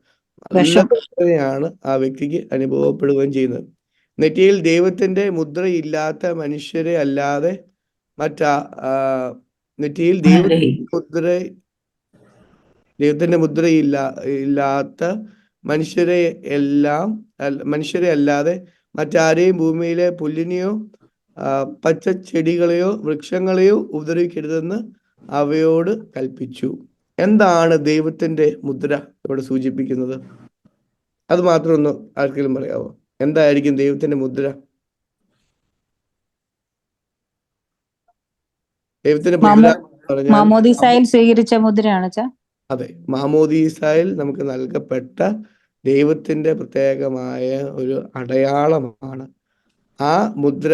നല്ല വേദനയാണ് ആ വ്യക്തിക്ക് അനുഭവപ്പെടുകയും ചെയ്യുന്നത്. നെറ്റിയിൽ ദൈവത്തിന്റെ മുദ്രയില്ലാത്ത മനുഷ്യരെ അല്ലാതെ നെറ്റിയിൽ ദൈവത്തിന്റെ മുദ്രയില്ലാത്ത മനുഷ്യരെ അല്ലാതെ മറ്റാരെയും ഭൂമിയിലെ പുല്ലിനെയോ പച്ച ചെടികളെയോ വൃക്ഷങ്ങളെയോ ഉപദ്രവിക്കരുതെന്ന് അവയോട് കൽപ്പിച്ചു. എന്താണ് ദൈവത്തിന്റെ മുദ്ര ഇവിടെ സൂചിപ്പിക്കുന്നത്? അത് മാത്രം ഒന്ന് ആർക്കെങ്കിലും പറയാമോ? എന്തായിരിക്കും ദൈവത്തിന്റെ മുദ്ര? ദൈവത്തിന്റെ മുദ്ര മാമോദീസായിൽ സ്വീകരിച്ച മുദ്രയാണ്. അതെ, മാമോദീസായിൽ നമുക്ക് നൽകപ്പെട്ട ദൈവത്തിന്റെ പ്രത്യേകമായ ഒരു അടയാളമാണ് ആ മുദ്ര.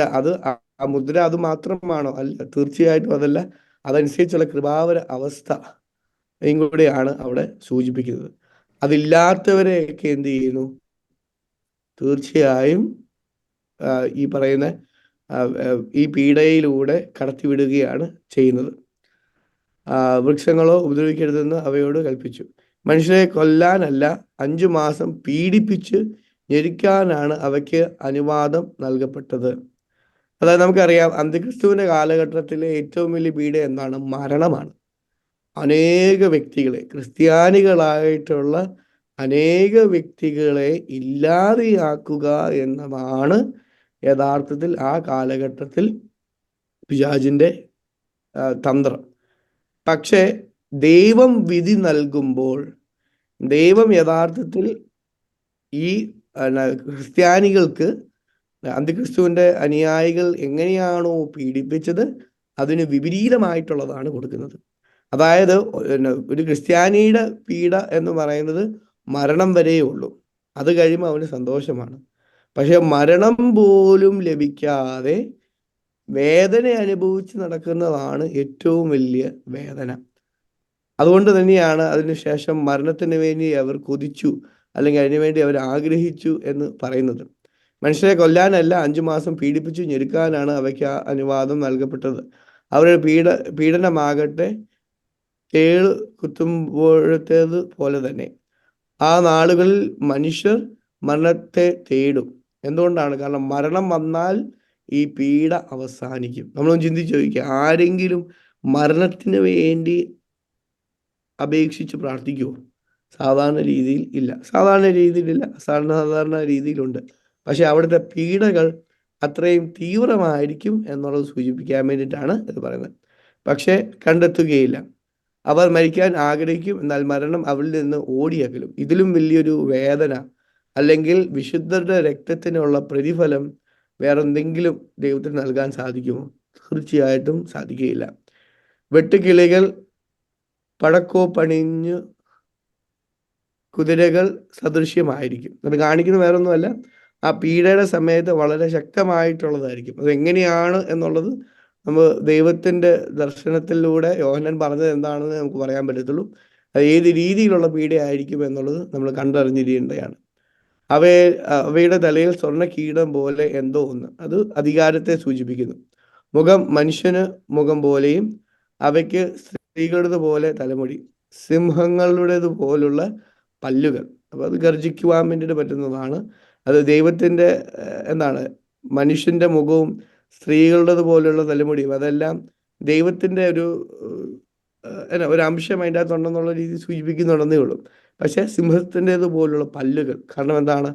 ആ മുദ്ര അത് മാത്രമാണോ? അല്ല, തീർച്ചയായിട്ടും അതല്ല. അതനുസരിച്ചുള്ള കൃപാവര അവസ്ഥ കൂടെയാണ് അവിടെ സൂചിപ്പിക്കുന്നത്. അതില്ലാത്തവരെയൊക്കെ എന്ത് ചെയ്യുന്നു? തീർച്ചയായും ഈ പറയുന്ന ഈ പീഡയിലൂടെ കടത്തിവിടുകയാണ് ചെയ്യുന്നത്. വൃക്ഷങ്ങളോ ഉപദ്രവിക്കരുതെന്ന് അവയോട് കൽപ്പിച്ചു. മനുഷ്യരെ കൊല്ലാനല്ല, 5 മാസം പീഡിപ്പിച്ച് ഞെരിക്കാനാണ് അവയ്ക്ക് അനുവാദം നൽകപ്പെട്ടത്. അതായത് നമുക്കറിയാം, അന്തിക്രിസ്തുവിന്റെ കാലഘട്ടത്തിലെ ഏറ്റവും വലിയ പീഡ എന്താണ്? മരണമാണ്. അനേക വ്യക്തികളെ, ക്രിസ്ത്യാനികളായിട്ടുള്ള അനേക വ്യക്തികളെ ഇല്ലാതെയാക്കുക എന്നതാണ് യഥാർത്ഥത്തിൽ ആ കാലഘട്ടത്തിൽ പിശാചിന്റെ തന്ത്രം. പക്ഷേ ദൈവം വിധി നൽകുമ്പോൾ ദൈവം യഥാർത്ഥത്തിൽ ഈ ക്രിസ്ത്യാനികൾക്ക്, അന്തിക്രിസ്തുവിന്റെ അനുയായികൾ എങ്ങനെയാണോ പീഡിപ്പിച്ചത് അതിന് വിപരീതമായിട്ടുള്ളതാണ് കൊടുക്കുന്നത്. അതായത് ഒരു ക്രിസ്ത്യാനിയുടെ പീഡ എന്ന് പറയുന്നത് മരണം വരെയേ ഉള്ളൂ. അത് കഴിയുമ്പോൾ അവന് സന്തോഷമാണ്. പക്ഷെ മരണം പോലും ലഭിക്കാതെ വേദന അനുഭവിച്ച് നടക്കുന്നതാണ് ഏറ്റവും വലിയ വേദന. അതുകൊണ്ട് തന്നെയാണ് അതിനുശേഷം മരണത്തിന് വേണ്ടി അവർ കൊതിച്ചു, അല്ലെങ്കിൽ അതിനുവേണ്ടി അവർ ആഗ്രഹിച്ചു എന്ന് പറയുന്നത്. മനുഷ്യരെ കൊല്ലാനല്ല, 5 മാസം പീഡിപ്പിച്ചു ഞെരുക്കാനാണ് അവയ്ക്ക് ആ അനുവാദം നൽകപ്പെട്ടത്. അവരുടെ പീഡനമാകട്ടെ തേള് കുത്തുമ്പോഴത്തേത് പോലെ തന്നെ. ആ നാളുകളിൽ മനുഷ്യർ മരണത്തെ തേടും. എന്തുകൊണ്ടാണ്? കാരണം മരണം വന്നാൽ ഈ പീഡ അവസാനിക്കും. നമ്മളൊന്ന് ചിന്തിച്ച് ചോദിക്കുക, ആരെങ്കിലും മരണത്തിന് വേണ്ടി അപേക്ഷിച്ച് പ്രാർത്ഥിക്കുമോ? സാധാരണ രീതിയിൽ ഇല്ല. സാധാരണ രീതിയിലുണ്ട്. പക്ഷെ അവിടുത്തെ പീഡകൾ അത്രയും തീവ്രമായിരിക്കും എന്നുള്ളത് സൂചിപ്പിക്കാൻ വേണ്ടിയിട്ടാണ് ഇത് പറയുന്നത്. പക്ഷെ കണ്ടെത്തുകയില്ല. അവർ മരിക്കാൻ ആഗ്രഹിക്കും, എന്നാൽ മരണം അവരിൽ നിന്ന് ഓടിയകലും. ഇതിലും വലിയൊരു വേദന അല്ലെങ്കിൽ വിശുദ്ധരുടെ രക്തത്തിനുള്ള പ്രതിഫലം വേറെന്തെങ്കിലും ദൈവത്തിന് നൽകാൻ സാധിക്കുമോ? തീർച്ചയായിട്ടും സാധിക്കുകയില്ല. വെട്ടുകിളികൾ പടക്കോ പണിഞ്ഞ് കുതിരകൾ സദൃശ്യമായിരിക്കും. അത് കാണിക്കുന്നത് വേറൊന്നുമല്ല, ആ പീഡയുടെ സമയത്ത് വളരെ ശക്തമായിട്ടുള്ളതായിരിക്കും. അത് എങ്ങനെയാണ് എന്നുള്ളത് നമ്മൾ ദൈവത്തിൻ്റെ ദർശനത്തിലൂടെ യോഹന്നാൻ പറഞ്ഞത് എന്താണെന്ന് നമുക്ക് പറയാൻ പറ്റത്തുള്ളൂ. അത് ഏത് രീതിയിലുള്ള പീഡയായിരിക്കും എന്നുള്ളത് നമ്മൾ കണ്ടറിഞ്ഞിരിക്കേണ്ടതാണ്. അവയുടെ തലയിൽ സ്വർണ്ണ കീടം പോലെ എന്തോ ഒന്ന്, അത് അധികാരത്തെ സൂചിപ്പിക്കുന്നു. മുഖം മനുഷ്യന് മുഖം പോലെയും അവയ്ക്ക് സ്ത്രീകളുടേത് പോലെ തലമുടി, സിംഹങ്ങളുടേത് പോലുള്ള പല്ലുകൾ. അപ്പോൾ അത് ഗർജിക്കുവാൻ വേണ്ടിയിട്ട് പറ്റുന്നതാണ്. അത് ദൈവത്തിൻ്റെ മനുഷ്യൻ്റെ മുഖവും സ്ത്രീകളുടേത് പോലുള്ള തലമുടിയും അതെല്ലാം ദൈവത്തിൻ്റെ ഒരു അംശം അതിൻ്റെ അകത്തുണ്ടെന്നുള്ള രീതി സൂചിപ്പിക്കുന്നുണ്ടെന്നേ ഉള്ളൂ. പക്ഷെ സിംഹത്തിൻ്റേത് പോലുള്ള പല്ലുകൾ, കാരണം എന്താണ്?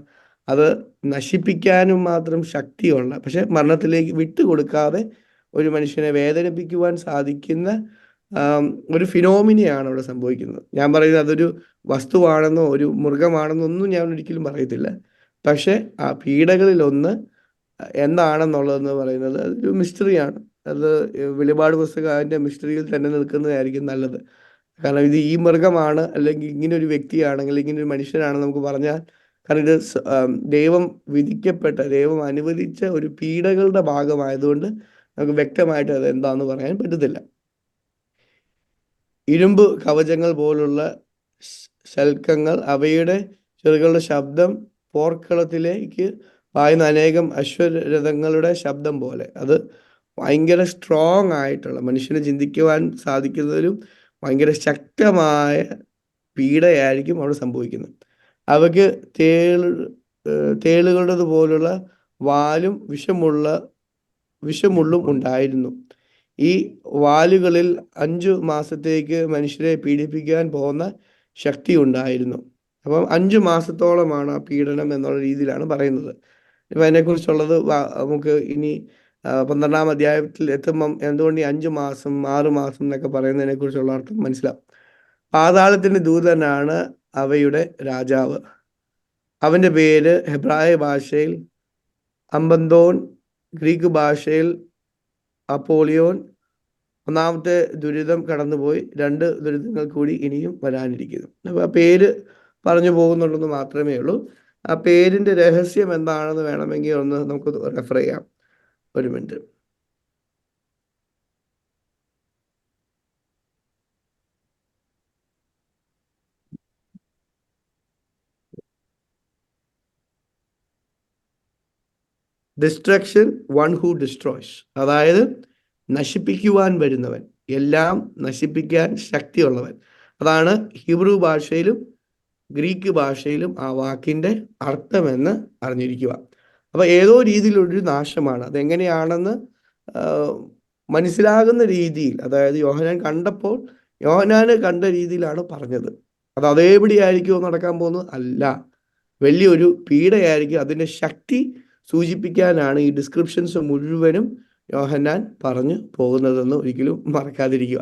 അത് നശിപ്പിക്കാനും മാത്രം ശക്തിയുള്ള, പക്ഷെ മരണത്തിലേക്ക് വിട്ടുകൊടുക്കാതെ ഒരു മനുഷ്യനെ വേദനിപ്പിക്കുവാൻ സാധിക്കുന്ന ഒരു ഫിനോമിനയാണ് അവിടെ സംഭവിക്കുന്നത്. ഞാൻ പറയുന്നത് അതൊരു വസ്തുവാണെന്നോ ഒരു മൃഗമാണെന്നോ ഒന്നും ഞാൻ ഒരിക്കലും പറയത്തില്ല. പക്ഷെ ആ പീഡകളിലൊന്ന് എന്താണെന്നുള്ളതെന്ന് പറയുന്നത് അതൊരു മിസ്റ്ററിയാണ്. അത് വെളിപാട് പുസ്തകം അതിൻ്റെ മിസ്റ്ററിയിൽ തന്നെ നിൽക്കുന്നതായിരിക്കും നല്ലത്. കാരണം ഇത് ഈ മൃഗമാണ്, അല്ലെങ്കിൽ ഇങ്ങനെ ഒരു വ്യക്തിയാണെങ്കിൽ ഇങ്ങനെ ഒരു മനുഷ്യനാണെന്ന് നമുക്ക് പറഞ്ഞാൽ, കാരണം ഇത് ദൈവം വിധിക്കപ്പെട്ട, ദൈവം അനുവദിച്ച ഒരു പീഡകളുടെ ഭാഗമായതുകൊണ്ട് നമുക്ക് വ്യക്തമായിട്ട് അത് എന്താണെന്ന് പറയാൻ പറ്റത്തില്ല. ഇരുമ്പ് കവചങ്ങൾ പോലുള്ള ശൽക്കങ്ങൾ, അവയുടെ ചെറുകളുടെ ശബ്ദം പോർക്കളത്തിലേക്ക് പായുന്ന അനേകം അശ്വരഥങ്ങളുടെ ശബ്ദം പോലെ. അത് ഭയങ്കര സ്ട്രോങ് ആയിട്ടുള്ള, മനുഷ്യന് ചിന്തിക്കുവാൻ സാധിക്കുന്നതിലും ഭയങ്കര ശക്തമായ പീഡയായിരിക്കും അവിടെ സംഭവിക്കുന്നത്. അവയ്ക്ക് തേളുകളുടേത് പോലുള്ള വാലും വിഷമുള്ളും ഉണ്ടായിരുന്നു. ഈ വാലുകളിൽ 5 മാസത്തേക്ക് മനുഷ്യരെ പീഡിപ്പിക്കാൻ പോകുന്ന ശക്തി ഉണ്ടായിരുന്നു. അപ്പം 5 മാസത്തോളമാണ് ആ പീഡനം എന്നുള്ള രീതിയിലാണ് പറയുന്നത്. ഇപ്പം അതിനെക്കുറിച്ചുള്ളത് നമുക്ക് ഇനി 12-ാം അധ്യായത്തിൽ എത്തുമ്പം എന്തുകൊണ്ട് ഈ 5 മാസം 6 മാസം എന്നൊക്കെ പറയുന്നതിനെ കുറിച്ചുള്ള അർത്ഥം മനസ്സിലാവും. പാതാളത്തിൻ്റെ ദൂതനാണ് അവയുടെ രാജാവ്. അവൻ്റെ പേര് ഹെബ്രായ ഭാഷയിൽ അമ്പന്തോൻ, ഗ്രീക്ക് ഭാഷയിൽ അപ്പോളിയോൻ. 1-ാമത്തെ ദുരിതം കടന്നുപോയി, 2 ദുരിതങ്ങൾ കൂടി ഇനിയും വരാനിരിക്കുന്നു. അപ്പോൾ ആ പേര് പറഞ്ഞു പോകുന്നുണ്ടെന്ന് മാത്രമേ ഉള്ളൂ. ആ പേരിൻ്റെ രഹസ്യം എന്താണെന്ന് വേണമെങ്കിൽ ഒന്ന് നമുക്ക് റെഫർ ചെയ്യാം. ഒരു minute. Destruction, one who destroys, അതായത് നശിപ്പിക്കുവാൻ വരുന്നവൻ, എല്ലാം നശിപ്പിക്കാൻ ശക്തിയുള്ളവൻ. അതാണ് ഹീബ്രു ഭാഷയിലും ഗ്രീക്ക് ഭാഷയിലും ആ വാക്കിൻ്റെ അർത്ഥമെന്ന് അറിഞ്ഞിരിക്കുക. അപ്പോൾ ഏതോ രീതിയിലൊരു നാശമാണ്. അതെങ്ങനെയാണെന്ന് മനസ്സിലാകുന്ന രീതിയിൽ, അതായത് യോഹന്നാൻ കണ്ടപ്പോൾ യോഹന്നാന് കണ്ട രീതിയിലാണ് പറഞ്ഞത്. അത് അതേപടിയായിരിക്കുമോ നടക്കാൻ പോകുന്നത്? അല്ല, വലിയൊരു പീഡയായിരിക്കും. അതിൻ്റെ ശക്തി സൂചിപ്പിക്കാനാണ് ഈ ഡിസ്ക്രിപ്ഷൻസ് മുഴുവനും യോഹന്നാൻ പറഞ്ഞു പോകുന്നതെന്ന് ഒരിക്കലും മറക്കാതിരിക്കുക.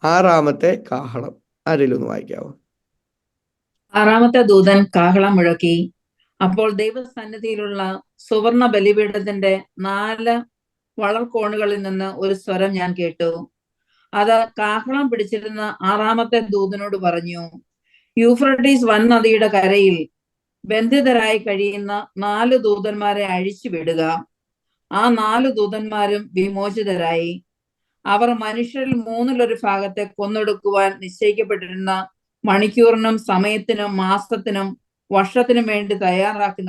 6-ാമത്തെ കാഹളം ആരെങ്കിലും ഒന്ന് വായിക്കാവോ? 6-ാമത്തെ ദൂതൻ കാഹളം മുഴക്കി. അപ്പോൾ ദൈവസന്നിധിയിലുള്ള സുവർണ ബലിപീഠത്തിന്റെ 4 വളർക്കോണുകളിൽ നിന്ന് ഒരു സ്വരം ഞാൻ കേട്ടു. അത് കാഹളം പിടിച്ചിരുന്ന 6-ാമത്തെ ദൂതനോട് പറഞ്ഞു, യൂഫ്രട്ടീസ് വൻനദിയുടെ കരയിൽ ബന്ധിതരായി കഴിയുന്ന 4 ദൂതന്മാരെ അഴിച്ചു വിടുക. ആ 4 ദൂതന്മാരും വിമോചിതരായി. അവർ മനുഷ്യരിൽ 1/3 ഭാഗത്തെ കൊന്നൊടുക്കുവാൻ നിശ്ചയിക്കപ്പെട്ടിരുന്ന മണിക്കൂറിനും സമയത്തിനും മാസത്തിനും വർഷത്തിനും വേണ്ടി തയ്യാറാക്കി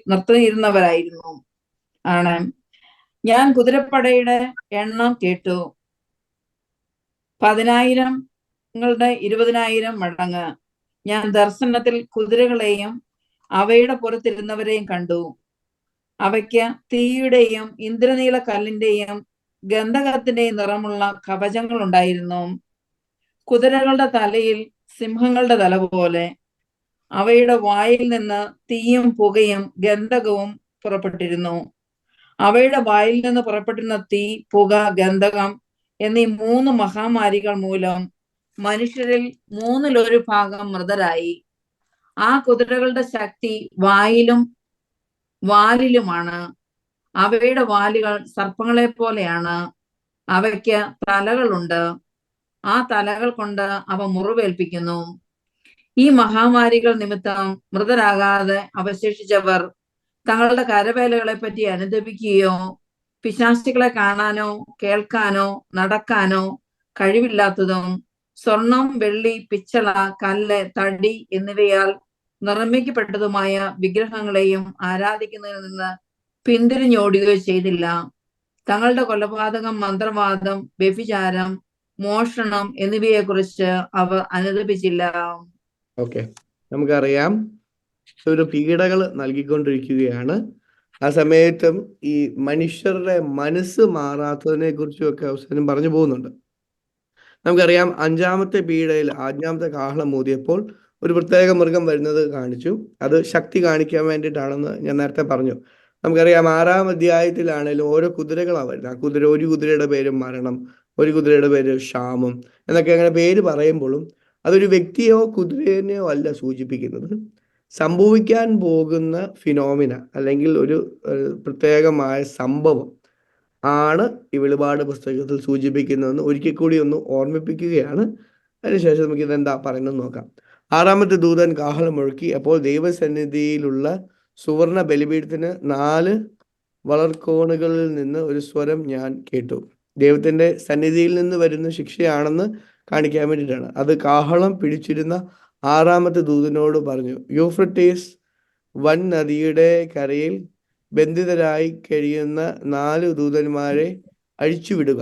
നിർത്തിയിരുന്നവരായിരുന്നു. ഞാൻ കുതിരപ്പടയുടെ എണ്ണം കേട്ടു. 10,000ങ്ങളുടെ 20,000 മടങ്ങ്. ഞാൻ ദർശനത്തിൽ കുതിരകളെയും അവയുടെ പുറത്തിരുന്നവരെയും കണ്ടു. അവയ്ക്ക് തീയുടെയും ഇന്ദ്രനീല കല്ലിന്റെയും ഗന്ധകത്തിന്റെയും നിറമുള്ള കവചങ്ങൾ ഉണ്ടായിരുന്നു. കുതിരകളുടെ തലയിൽ സിംഹങ്ങളുടെ തല പോലെ. അവയുടെ വായിൽ നിന്ന് തീയും പുകയും ഗന്ധകവും പുറപ്പെട്ടിരുന്നു. അവയുടെ വായിൽ നിന്ന് പുറപ്പെട്ടിരുന്ന തീ, പുക, ഗന്ധകം എന്നീ 3 മഹാമാരികൾ മൂലം മനുഷ്യരിൽ 1/3 ഭാഗം മൃതരായി. ആ കുതിരകളുടെ ശക്തി വായിലും വാലിലുമാണ്. അവയുടെ വാലുകൾ സർപ്പങ്ങളെ പോലെയാണ്. അവയ്ക്ക് തലകളുണ്ട്. ആ തലകൾ കൊണ്ട് അവ മുറിവേൽപ്പിക്കുന്നു. ഈ മഹാമാരികൾ നിമിത്തം മൃതരാകാതെ അവശേഷിച്ചവർ തങ്ങളുടെ കരവേലകളെ പറ്റി അനുദപിക്കുകയോ പിശാചുക്കളെ കാണാനോ കേൾക്കാനോ നടക്കാനോ കഴിവില്ലാത്തതും സ്വർണം, വെള്ളി, പിച്ചള, കല്ല്, തടി എന്നിവയാൽ നിർമ്മിക്കപ്പെട്ടതുമായ വിഗ്രഹങ്ങളെയും ആരാധിക്കുന്നതിൽ നിന്ന് പിന്തിരിഞ്ഞോടുകയോ ചെയ്തില്ല. തങ്ങളുടെ കൊലപാതകം, മന്ത്രവാദം, വ്യഭിചാരം, മോഷണം എന്നിവയെക്കുറിച്ച് അവർ അനുദപിച്ചില്ല. ഓക്കെ, നമുക്കറിയാം ഒരു പീഡകൾ നൽകിക്കൊണ്ടിരിക്കുകയാണ്. ആ സമയത്തും ഈ മനുഷ്യരുടെ മനസ്സ് മാറാത്തതിനെ കുറിച്ചും ഒക്കെ അവസരം പറഞ്ഞു പോകുന്നുണ്ട്. നമുക്കറിയാം 5-ാമത്തെ പീഡയിൽ 5-ാമത്തെ കാഹളം ഊതിയപ്പോൾ ഒരു പ്രത്യേക മൃഗം വരുന്നത് കാണിച്ചു. അത് ശക്തി കാണിക്കാൻ വേണ്ടിയിട്ടാണെന്ന് ഞാൻ നേരത്തെ പറഞ്ഞു. നമുക്കറിയാം 6-ാം അധ്യായത്തിലാണേലും ഓരോ കുതിരകളാണ് വരുന്നത്. ആ കുതിര, ഒരു കുതിരയുടെ പേര് മരണം, ഒരു കുതിരയുടെ പേര് ക്ഷാമം എന്നൊക്കെ അങ്ങനെ പേര് പറയുമ്പോഴും അതൊരു വ്യക്തിയോ കുതിരേനെയോ അല്ല സൂചിപ്പിക്കുന്നത്. സംഭവിക്കാൻ പോകുന്ന ഫിനോമിന അല്ലെങ്കിൽ ഒരു പ്രത്യേകമായ സംഭവം ആണ് ഈ വെളിപാട് പുസ്തകത്തിൽ സൂചിപ്പിക്കുന്നതെന്ന് ഒരിക്കൽ കൂടി ഒന്ന് ഓർമ്മിപ്പിക്കുകയാണ്. അതിനുശേഷം നമുക്ക് ഇതെന്താ പറയുന്നത് നോക്കാം. 6-ാമത്തെ ദൂതൻ കാഹളം മുഴക്കി. അപ്പോൾ ദൈവസന്നിധിയിലുള്ള സുവർണ ബലിപീഠത്തിന് 4 വളർക്കോണുകളിൽ നിന്ന് ഒരു സ്വരം ഞാൻ കേട്ടു. ദൈവത്തിന്റെ സന്നിധിയിൽ നിന്ന് വരുന്ന ശിക്ഷയാണെന്ന് കാണിക്കാൻ വേണ്ടിയിട്ടാണ്. അത് കാഹളം പിടിച്ചിരുന്ന 6-ാമത്തെ ദൂതനോട് പറഞ്ഞു, യൂഫ്രട്ടീസ് വൻ നദിയുടെ കരയിൽ ബന്ധിതരായി കഴിയുന്ന 4 ദൂതന്മാരെ അഴിച്ചുവിടുക.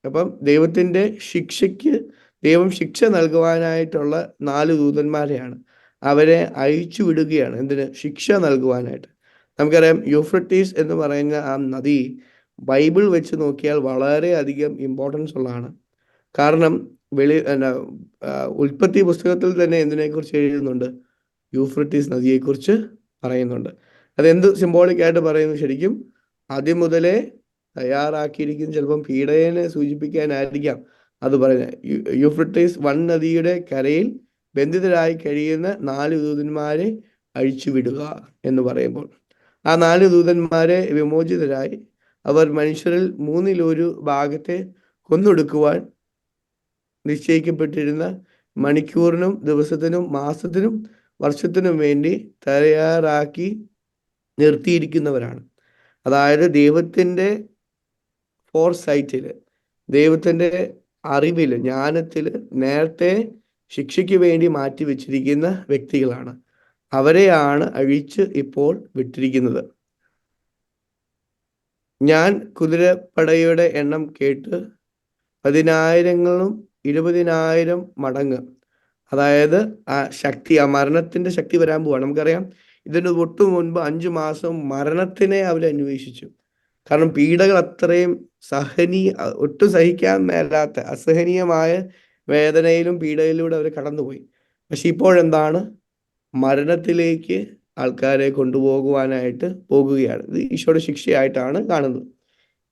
അപ്പം ദൈവത്തിന്റെ ശിക്ഷയ്ക്ക് ദൈവം ശിക്ഷ നൽകുവാനായിട്ടുള്ള 4 ദൂതന്മാരെയാണ്. അവരെ അഴിച്ചു വിടുകയാണ്. എന്തിന്? ശിക്ഷ നൽകുവാനായിട്ട്. നമുക്കറിയാം യൂഫ്രട്ടീസ് എന്ന് പറയുന്ന ആ നദി ബൈബിൾ വെച്ച് നോക്കിയാൽ വളരെയധികം ഇമ്പോർട്ടൻസ് ഉള്ളതാണ്. കാരണം ഉൽപ്പത്തി പുസ്തകത്തിൽ തന്നെ എന്തിനെക്കുറിച്ച് എഴുതുന്നുണ്ട്? യൂഫ്രട്ടീസ് നദിയെക്കുറിച്ച് പറയുന്നുണ്ട്. അതെന്ത് സിംബോളിക്കായിട്ട് പറയുന്നു? ശരിക്കും ആദ്യം മുതലേ തയ്യാറാക്കിയിരിക്കുന്ന ചിലപ്പം പീഡയെ സൂചിപ്പിക്കാനായിരിക്കാം അത് പറയുന്നത്. യൂഫ്രട്ടീസ് വൻ നദിയുടെ കരയിൽ ബന്ധിതരായി കഴിയുന്ന 4 ദൂതന്മാരെ അഴിച്ചുവിടുക എന്ന് പറയുമ്പോൾ ആ 4 ദൂതന്മാരെ വിമോചിതരായി അവർ മനുഷ്യരിൽ 1/3 ഭാഗത്തെ കൊന്നൊടുക്കുവാൻ നിശ്ചയിക്കപ്പെട്ടിരുന്ന മണിക്കൂറിനും ദിവസത്തിനും മാസത്തിനും വർഷത്തിനും വേണ്ടി തയ്യാറാക്കി നിർത്തിയിരിക്കുന്നവരാണ്. അതായത് ദൈവത്തിൻ്റെ ഫോർസൈറ്റിൽ, ദൈവത്തിൻ്റെ അറിവിൽ, ജ്ഞാനത്തിൽ നേരത്തെ ശിക്ഷയ്ക്ക് വേണ്ടി മാറ്റി വെച്ചിരിക്കുന്ന വ്യക്തികളാണ്. അവരെയാണ് അഴിച്ച് ഇപ്പോൾ വിട്ടിരിക്കുന്നത്. ഞാൻ കുതിരപ്പടയുടെ എണ്ണം കേട്ട് 10,000ങ്ങളും 20,000 മടങ്ങ്. അതായത് ആ ശക്തി, ആ മരണത്തിന്റെ ശക്തി വരാൻ പോവാണ്. നമുക്കറിയാം ഇതിന് തൊട്ടു മുൻപ് 5 മാസം മരണത്തിനെ അവർ അന്വേഷിച്ചു. കാരണം പീഡകൾ അത്രയും ഒട്ടും സഹിക്കാൻ മേലാത്ത അസഹനീയമായ വേദനയിലും പീഡയിലൂടെ അവർ കടന്നുപോയി. പക്ഷെ ഇപ്പോഴെന്താണ്? മരണത്തിലേക്ക് ആൾക്കാരെ കൊണ്ടുപോകുവാനായിട്ട് പോകുകയാണ്. ഇത് ഈശോയുടെ ശിക്ഷയായിട്ടാണ് കാണുന്നത്.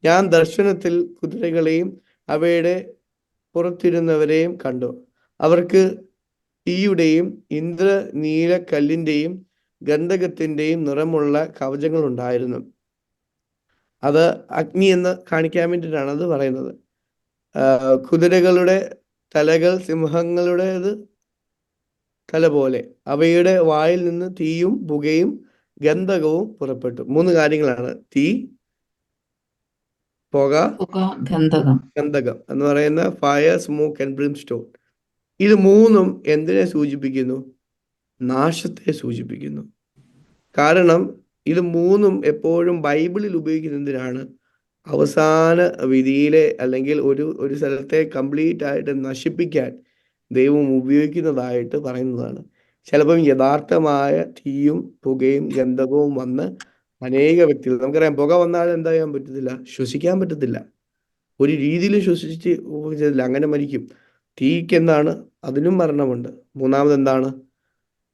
ഞാൻ ദർശനത്തിൽ കുതിരകളെയും അവയുടെ പുറത്തിരുന്നവരെയും കണ്ടു. അവർക്ക് തീയുടെയും ഇന്ദ്രനീലക്കല്ലിന്റെയും ഗന്ധകത്തിന്റെയും നിറമുള്ള കവചങ്ങൾ ഉണ്ടായിരുന്നു. അത് അഗ്നി എന്ന് കാണിക്കാൻ വേണ്ടിയിട്ടാണ് അത് പറയുന്നത്. കുതിരകളുടെ തലകൾ സിംഹങ്ങളുടേത് തല പോലെ, അവയുടെ വായിൽ നിന്ന് തീയും പുകയും ഗന്ധകവും പുറപ്പെട്ടു. 3 കാര്യങ്ങളാണ്: തീ, പുക, ഗന്ധകം. ഗന്ധകം എന്ന് പറയുന്ന ഫയർ, സ്മോക്ക് ആൻഡ് ബ്രിംസ്റ്റോൺ. ഇത് 3ഉം എന്തിനെ സൂചിപ്പിക്കുന്നു? നാശത്തെ സൂചിപ്പിക്കുന്നു. കാരണം ഇത് 3ഉം എപ്പോഴും ബൈബിളിൽ ഉപയോഗിക്കുന്നത് എന്തിനാണ്? അവസാന വിധിയിലെ അല്ലെങ്കിൽ ഒരു സ്ഥലത്തെ കംപ്ലീറ്റ് ആയിട്ട് നശിപ്പിക്കാൻ ദൈവം ഉപയോഗിക്കുന്നതായിട്ട് പറയുന്നതാണ്. ചിലപ്പം യഥാർത്ഥമായ തീയും പുകയും ഗന്ധകവും വന്ന് അനേക വ്യക്തികൾ, നമുക്കറിയാം പുക വന്നാൽ എന്താ ചെയ്യാൻ പറ്റത്തില്ല? ശ്വസിക്കാൻ പറ്റത്തില്ല. ഒരു രീതിയിലും ശ്വസിച്ചില്ല, അങ്ങനെ മരിക്കും. തീക്ക് എന്താണ്? അതിനും മരണമുണ്ട്. 3ാമത് എന്താണ്?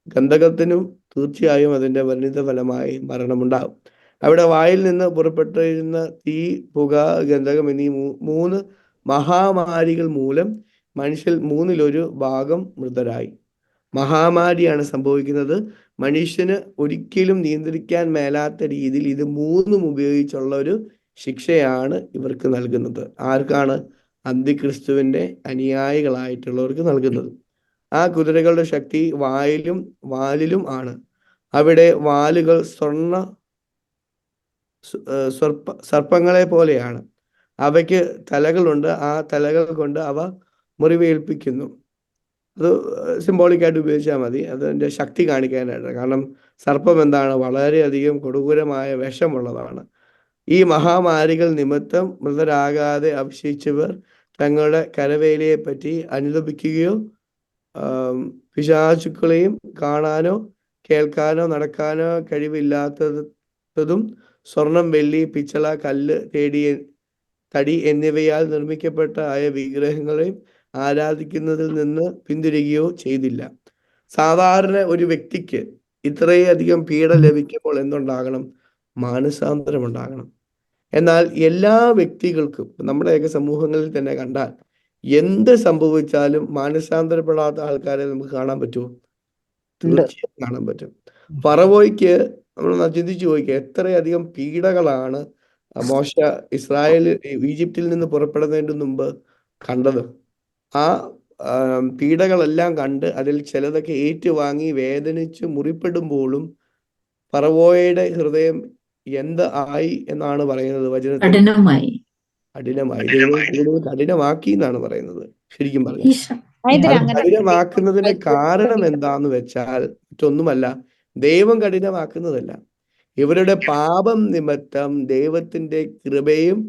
ഗന്ധകത്തിനും തീർച്ചയായും അതിൻ്റെ പരിണിത ഫലമായി മരണമുണ്ടാകും. അവിടെ വായിൽ നിന്ന് പുറപ്പെട്ടിരുന്ന തീ, പുക, ഗന്ധകം എന്നീ 3 മഹാമാരികൾ മൂലം മനുഷ്യൽ 1/3 ഭാഗം മൃതരായി. മഹാമാരിയാണ് സംഭവിക്കുന്നത്. മനുഷ്യന് ഒരിക്കലും നിയന്ത്രിക്കാൻ മേലാത്ത രീതിയിൽ ഇത് 3ഉം ഉപയോഗിച്ചുള്ള ഒരു ശിക്ഷയാണ് ഇവർക്ക് നൽകുന്നത്. ആർക്കാണ്? അന്തിക്രിസ്തുവിന്റെ അനുയായികളായിട്ടുള്ളവർക്ക് നൽകുന്നത്. ആ കുതിരകളുടെ ശക്തി വാലിലും ആണ്. അവിടെ വാലുകൾ സർപ്പങ്ങളെ പോലെയാണ്. അവയ്ക്ക് തലകളുണ്ട്. ആ തലകൾ കൊണ്ട് അവ മുറിവേൽപ്പിക്കുന്നു. അത് സിംബോളിക്കായിട്ട് ഉപയോഗിച്ചാൽ മതി, അതിൻ്റെ ശക്തി കാണിക്കാനായിട്ട്. കാരണം സർപ്പം എന്താണ്? വളരെയധികം കൊടൂരമായ വിഷമുള്ളതാണ്. ഈ മഹാമാരികൾ നിമിത്തം മൃതരാകാതെ അവശേഷിച്ചവർ തങ്ങളുടെ കരവേലയെ പറ്റി അനുതപിക്കുകയോ പിശാചുക്കളെയും കാണാനോ കേൾക്കാനോ നടക്കാനോ കഴിവില്ലാത്തതും സ്വർണം, വെള്ളി, പിച്ചള, കല്ല്, തടി എന്നിവയാൽ നിർമ്മിക്കപ്പെട്ട വിഗ്രഹങ്ങളെയും ആരാധിക്കുന്നതിൽ നിന്ന് പിന്തിരിയുകയോ ചെയ്തില്ല. സാധാരണ ഒരു വ്യക്തിക്ക് ഇത്രയധികം പീഡ ലഭിക്കുമ്പോൾ എന്തുണ്ടാകണം? മാനസാന്തരം ഉണ്ടാകണം. എന്നാൽ എല്ലാ വ്യക്തികൾക്കും, നമ്മുടെയൊക്കെ സമൂഹങ്ങളിൽ തന്നെ കണ്ടാൽ, എന്ത് സംഭവിച്ചാലും മാനസാന്തരപ്പെടാത്ത ആൾക്കാരെ നമുക്ക് കാണാൻ പറ്റുമോ? തീർച്ചയായും കാണാൻ പറ്റും. ഫറവോയ്ക്ക് നമ്മൾ ചിന്തിച്ചു നോക്കിക്കുക, എത്രയധികം പീഡകളാണ് മോശ ഈജിപ്തിൽ നിന്ന് പുറപ്പെടുന്നതിന് മുമ്പ് കണ്ടത്. ആ പീഡകളെല്ലാം കണ്ട് അതിൽ ചിലതൊക്കെ ഏറ്റുവാങ്ങി വേദനിച്ച് മുറിപ്പെടുമ്പോഴും ഫറവോയുടെ ഹൃദയം എന്ത് ആയി എന്നാണ് പറയുന്നത് വചനത്തിൽ? കഠിനമായി. ദൈവം കൂടുതൽ കഠിനമാക്കി എന്നാണ് പറയുന്നത്. ശരിക്കും പറഞ്ഞു കഠിനമാക്കുന്നതിന്റെ കാരണം എന്താന്ന് വെച്ചാൽ മറ്റൊന്നുമല്ല, ദൈവം കഠിനമാക്കുന്നതല്ല. ഇവരുടെ പാപം നിമിത്തം ദൈവത്തിന്റെ കൃപയും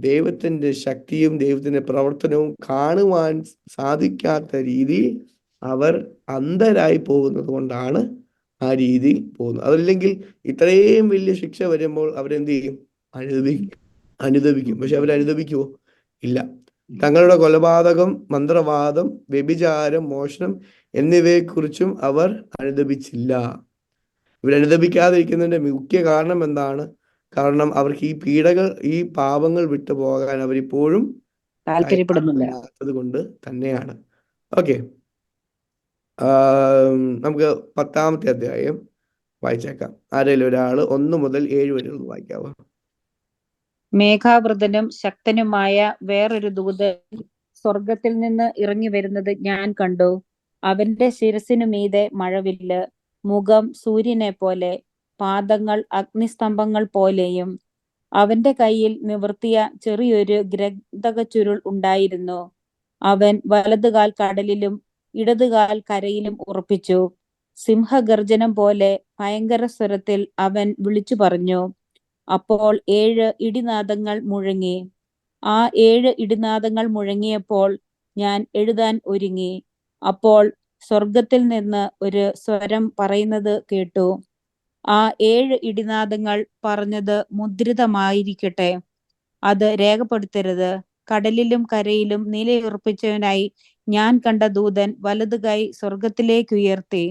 ദൈവത്തിന്റെ ശക്തിയും ദൈവത്തിന്റെ പ്രവർത്തനവും കാണുവാൻ സാധിക്കാത്ത രീതിയിൽ അവർ അന്ധരായി പോകുന്നത് കൊണ്ടാണ് ആ രീതിയിൽ പോകുന്നത്. അതല്ലെങ്കിൽ ഇത്രയും വലിയ ശിക്ഷ വരുമ്പോൾ അവരെന്ത് ചെയ്യും? അനുദപിക്കും. പക്ഷെ അവരനുദപിക്കുമോ? ഇല്ല. തങ്ങളുടെ കൊലപാതകം, മന്ത്രവാദം, വ്യഭിചാരം, മോഷണം എന്നിവയെക്കുറിച്ചും അവർ അനുദപിച്ചില്ല. ഇവരനുദപിക്കാതിരിക്കുന്നതിന്റെ മുഖ്യ കാരണം എന്താണ്? കാരണം അവർക്ക് ഈ പാപങ്ങൾ വിട്ടു പോകാൻ അവരിപ്പോഴും താല്പര്യപ്പെടുന്നില്ലാത്തത് കൊണ്ട് തന്നെയാണ്. ഓക്കെ, നമുക്ക് 10ാമത്തെ അധ്യായം വായിച്ചേക്കാം. ആരെങ്കിലും ഒരാള് 1 മുതൽ 7 വരെ ഒന്ന് വായിക്കാവോ? മേഘാവൃതനും ശക്തനുമായ വേറൊരു ദൂതൻ സ്വർഗത്തിൽ നിന്ന് ഇറങ്ങി വരുന്നത് ഞാൻ കണ്ടു. അവന്റെ ശിരസിനു മീതെ മഴവില്ല്, മുഖം സൂര്യനെ പോലെ, പാദങ്ങൾ അഗ്നിസ്തംഭങ്ങൾ പോലെയും. അവന്റെ കയ്യിൽ നിവർത്തിയ ചെറിയൊരു ഗന്ധക ചുരുൾ ഉണ്ടായിരുന്നു. അവൻ വലതുകാൽ കടലിലും ഇടതുകാൽ കരയിലും ഉറപ്പിച്ചു. സിംഹഗർജനം പോലെ ഭയങ്കര സ്വരത്തിൽ അവൻ വിളിച്ചു പറഞ്ഞു. അപ്പോൾ 7 ഇടിനാദങ്ങൾ മുഴങ്ങി. ആ 7 ഇടിനാദങ്ങൾ മുഴങ്ങിയപ്പോൾ ഞാൻ എഴുതാൻ ഒരുങ്ങി. അപ്പോൾ സ്വർഗത്തിൽ നിന്ന് ഒരു സ്വരം പറയുന്നത് കേട്ടു. ആ 7 ഇടിനാദങ്ങൾ പറഞ്ഞത് മുദ്രിതമായിരിക്കട്ടെ, അത് രേഖപ്പെടുത്തരുത്. കടലിലും കരയിലും നിലയുറപ്പിച്ചവനായി ഞാൻ കണ്ട ദൂതൻ വലതു കൈ സ്വർഗത്തിലേക്കുയർത്തി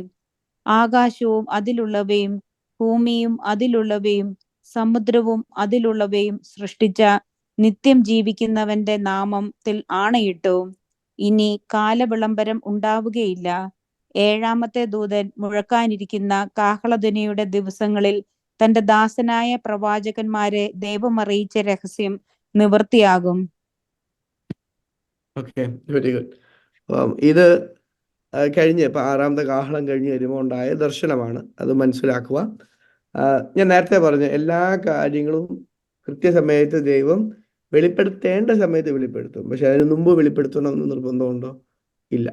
ആകാശവും അതിലുള്ളവയും ഭൂമിയും അതിലുള്ളവയും സമുദ്രവും അതിലുള്ളവയും സൃഷ്ടിച്ച നിത്യം ജീവിക്കുന്നവന്റെ നാമത്തിൽ ആണയിട്ടു, ഇനി കാലവിളംബരം ഉണ്ടാവുകയില്ല. ഏഴാമത്തെ ദൂതൻ മുഴക്കാനിരിക്കുന്ന കാഹളധ്വനിയുടെ ദിവസങ്ങളിൽ തന്റെ ദാസനായ പ്രവാചകന്മാരെ ദൈവം അറിയിച്ച രഹസ്യം നിവൃത്തിയാകും. Okay, very good. ഇത് കഴിഞ്ഞ് ഇപ്പൊ ആറാമത്തെ കാഹളം കഴിഞ്ഞ് വരുമ്പോൾ ഉണ്ടായ ദർശനമാണ്. അത് മനസ്സിലാക്കുക. ഞാൻ നേരത്തെ പറഞ്ഞ എല്ലാ കാര്യങ്ങളും കൃത്യസമയത്ത് ദൈവം വെളിപ്പെടുത്തേണ്ട സമയത്ത് വെളിപ്പെടുത്തും. പക്ഷെ അതിന് മുമ്പ് വെളിപ്പെടുത്തണമെന്ന് നിർബന്ധമുണ്ടോ? ഇല്ല.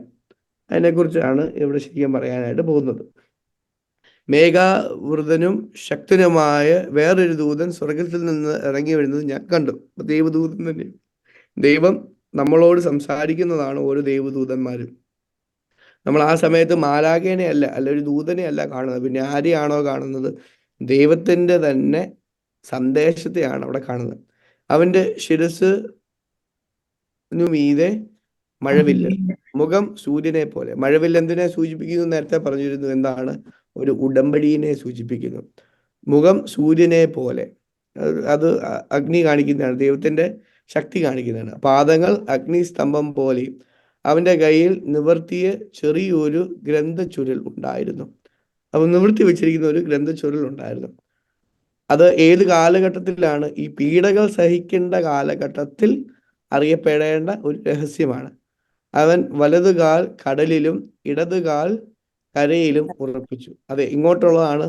അതിനെക്കുറിച്ചാണ് ഇവിടെ ശരിക്കും പറയാനായിട്ട് പോകുന്നത്. മേഘാവൃതനും ശക്തനുമായ വേറൊരു ദൂതൻ സ്വർഗത്തിൽ നിന്ന് ഇറങ്ങി വരുന്നത് ഞാൻ കണ്ടു. ദൈവദൂതൻ തന്നെ. ദൈവം നമ്മളോട് സംസാരിക്കുന്നതാണ് ഓരോ ദൈവദൂതന്മാരും. നമ്മൾ ആ സമയത്ത് മാലാഖേനെ അല്ല ഒരു ദൂതനെ അല്ല കാണുന്നത്. പിന്നെ ആരെയാണോ കാണുന്നത്? ദൈവത്തിൻ്റെ തന്നെ സന്ദേശത്തെയാണ് അവിടെ കാണുന്നത്. അവന്റെ ശിരസിനു മീതെ മഴവില്ല്, മുഖം സൂര്യനെ പോലെ. മഴവില്ല് എന്തിനെ സൂചിപ്പിക്കുന്നു? നേരത്തെ പറഞ്ഞിരുന്നു. എന്താണ്? ഒരു ഉടമ്പടിയെ സൂചിപ്പിക്കുന്നു. മുഖം സൂര്യനെ പോലെ, അത് അഗ്നി കാണിക്കുന്നതാണ്, ദൈവത്തിന്റെ ശക്തി കാണിക്കുന്നതാണ്. പാദങ്ങൾ അഗ്നിസ്തംഭം പോലെയും. അവന്റെ കയ്യിൽ നിവർത്തിയ ചെറിയൊരു ഗ്രന്ഥചുരുൾ ഉണ്ടായിരുന്നു. അവൻ നിവർത്തി വെച്ചിരിക്കുന്ന ഒരു ഗ്രന്ഥചുരുൾ ഉണ്ടായിരുന്നു. അത് ഏത് കാലഘട്ടത്തിലാണ്? ഈ പീഡകൾ സഹിക്കേണ്ട കാലഘട്ടത്തിൽ അറിയപ്പെടേണ്ട ഒരു രഹസ്യമാണ്. അവൻ വലതുകാൽ കടലിലും ഇടതുകാൽ കരയിലും ഉറപ്പിച്ചു. അതെ, ഇങ്ങോട്ടുള്ളതാണ്.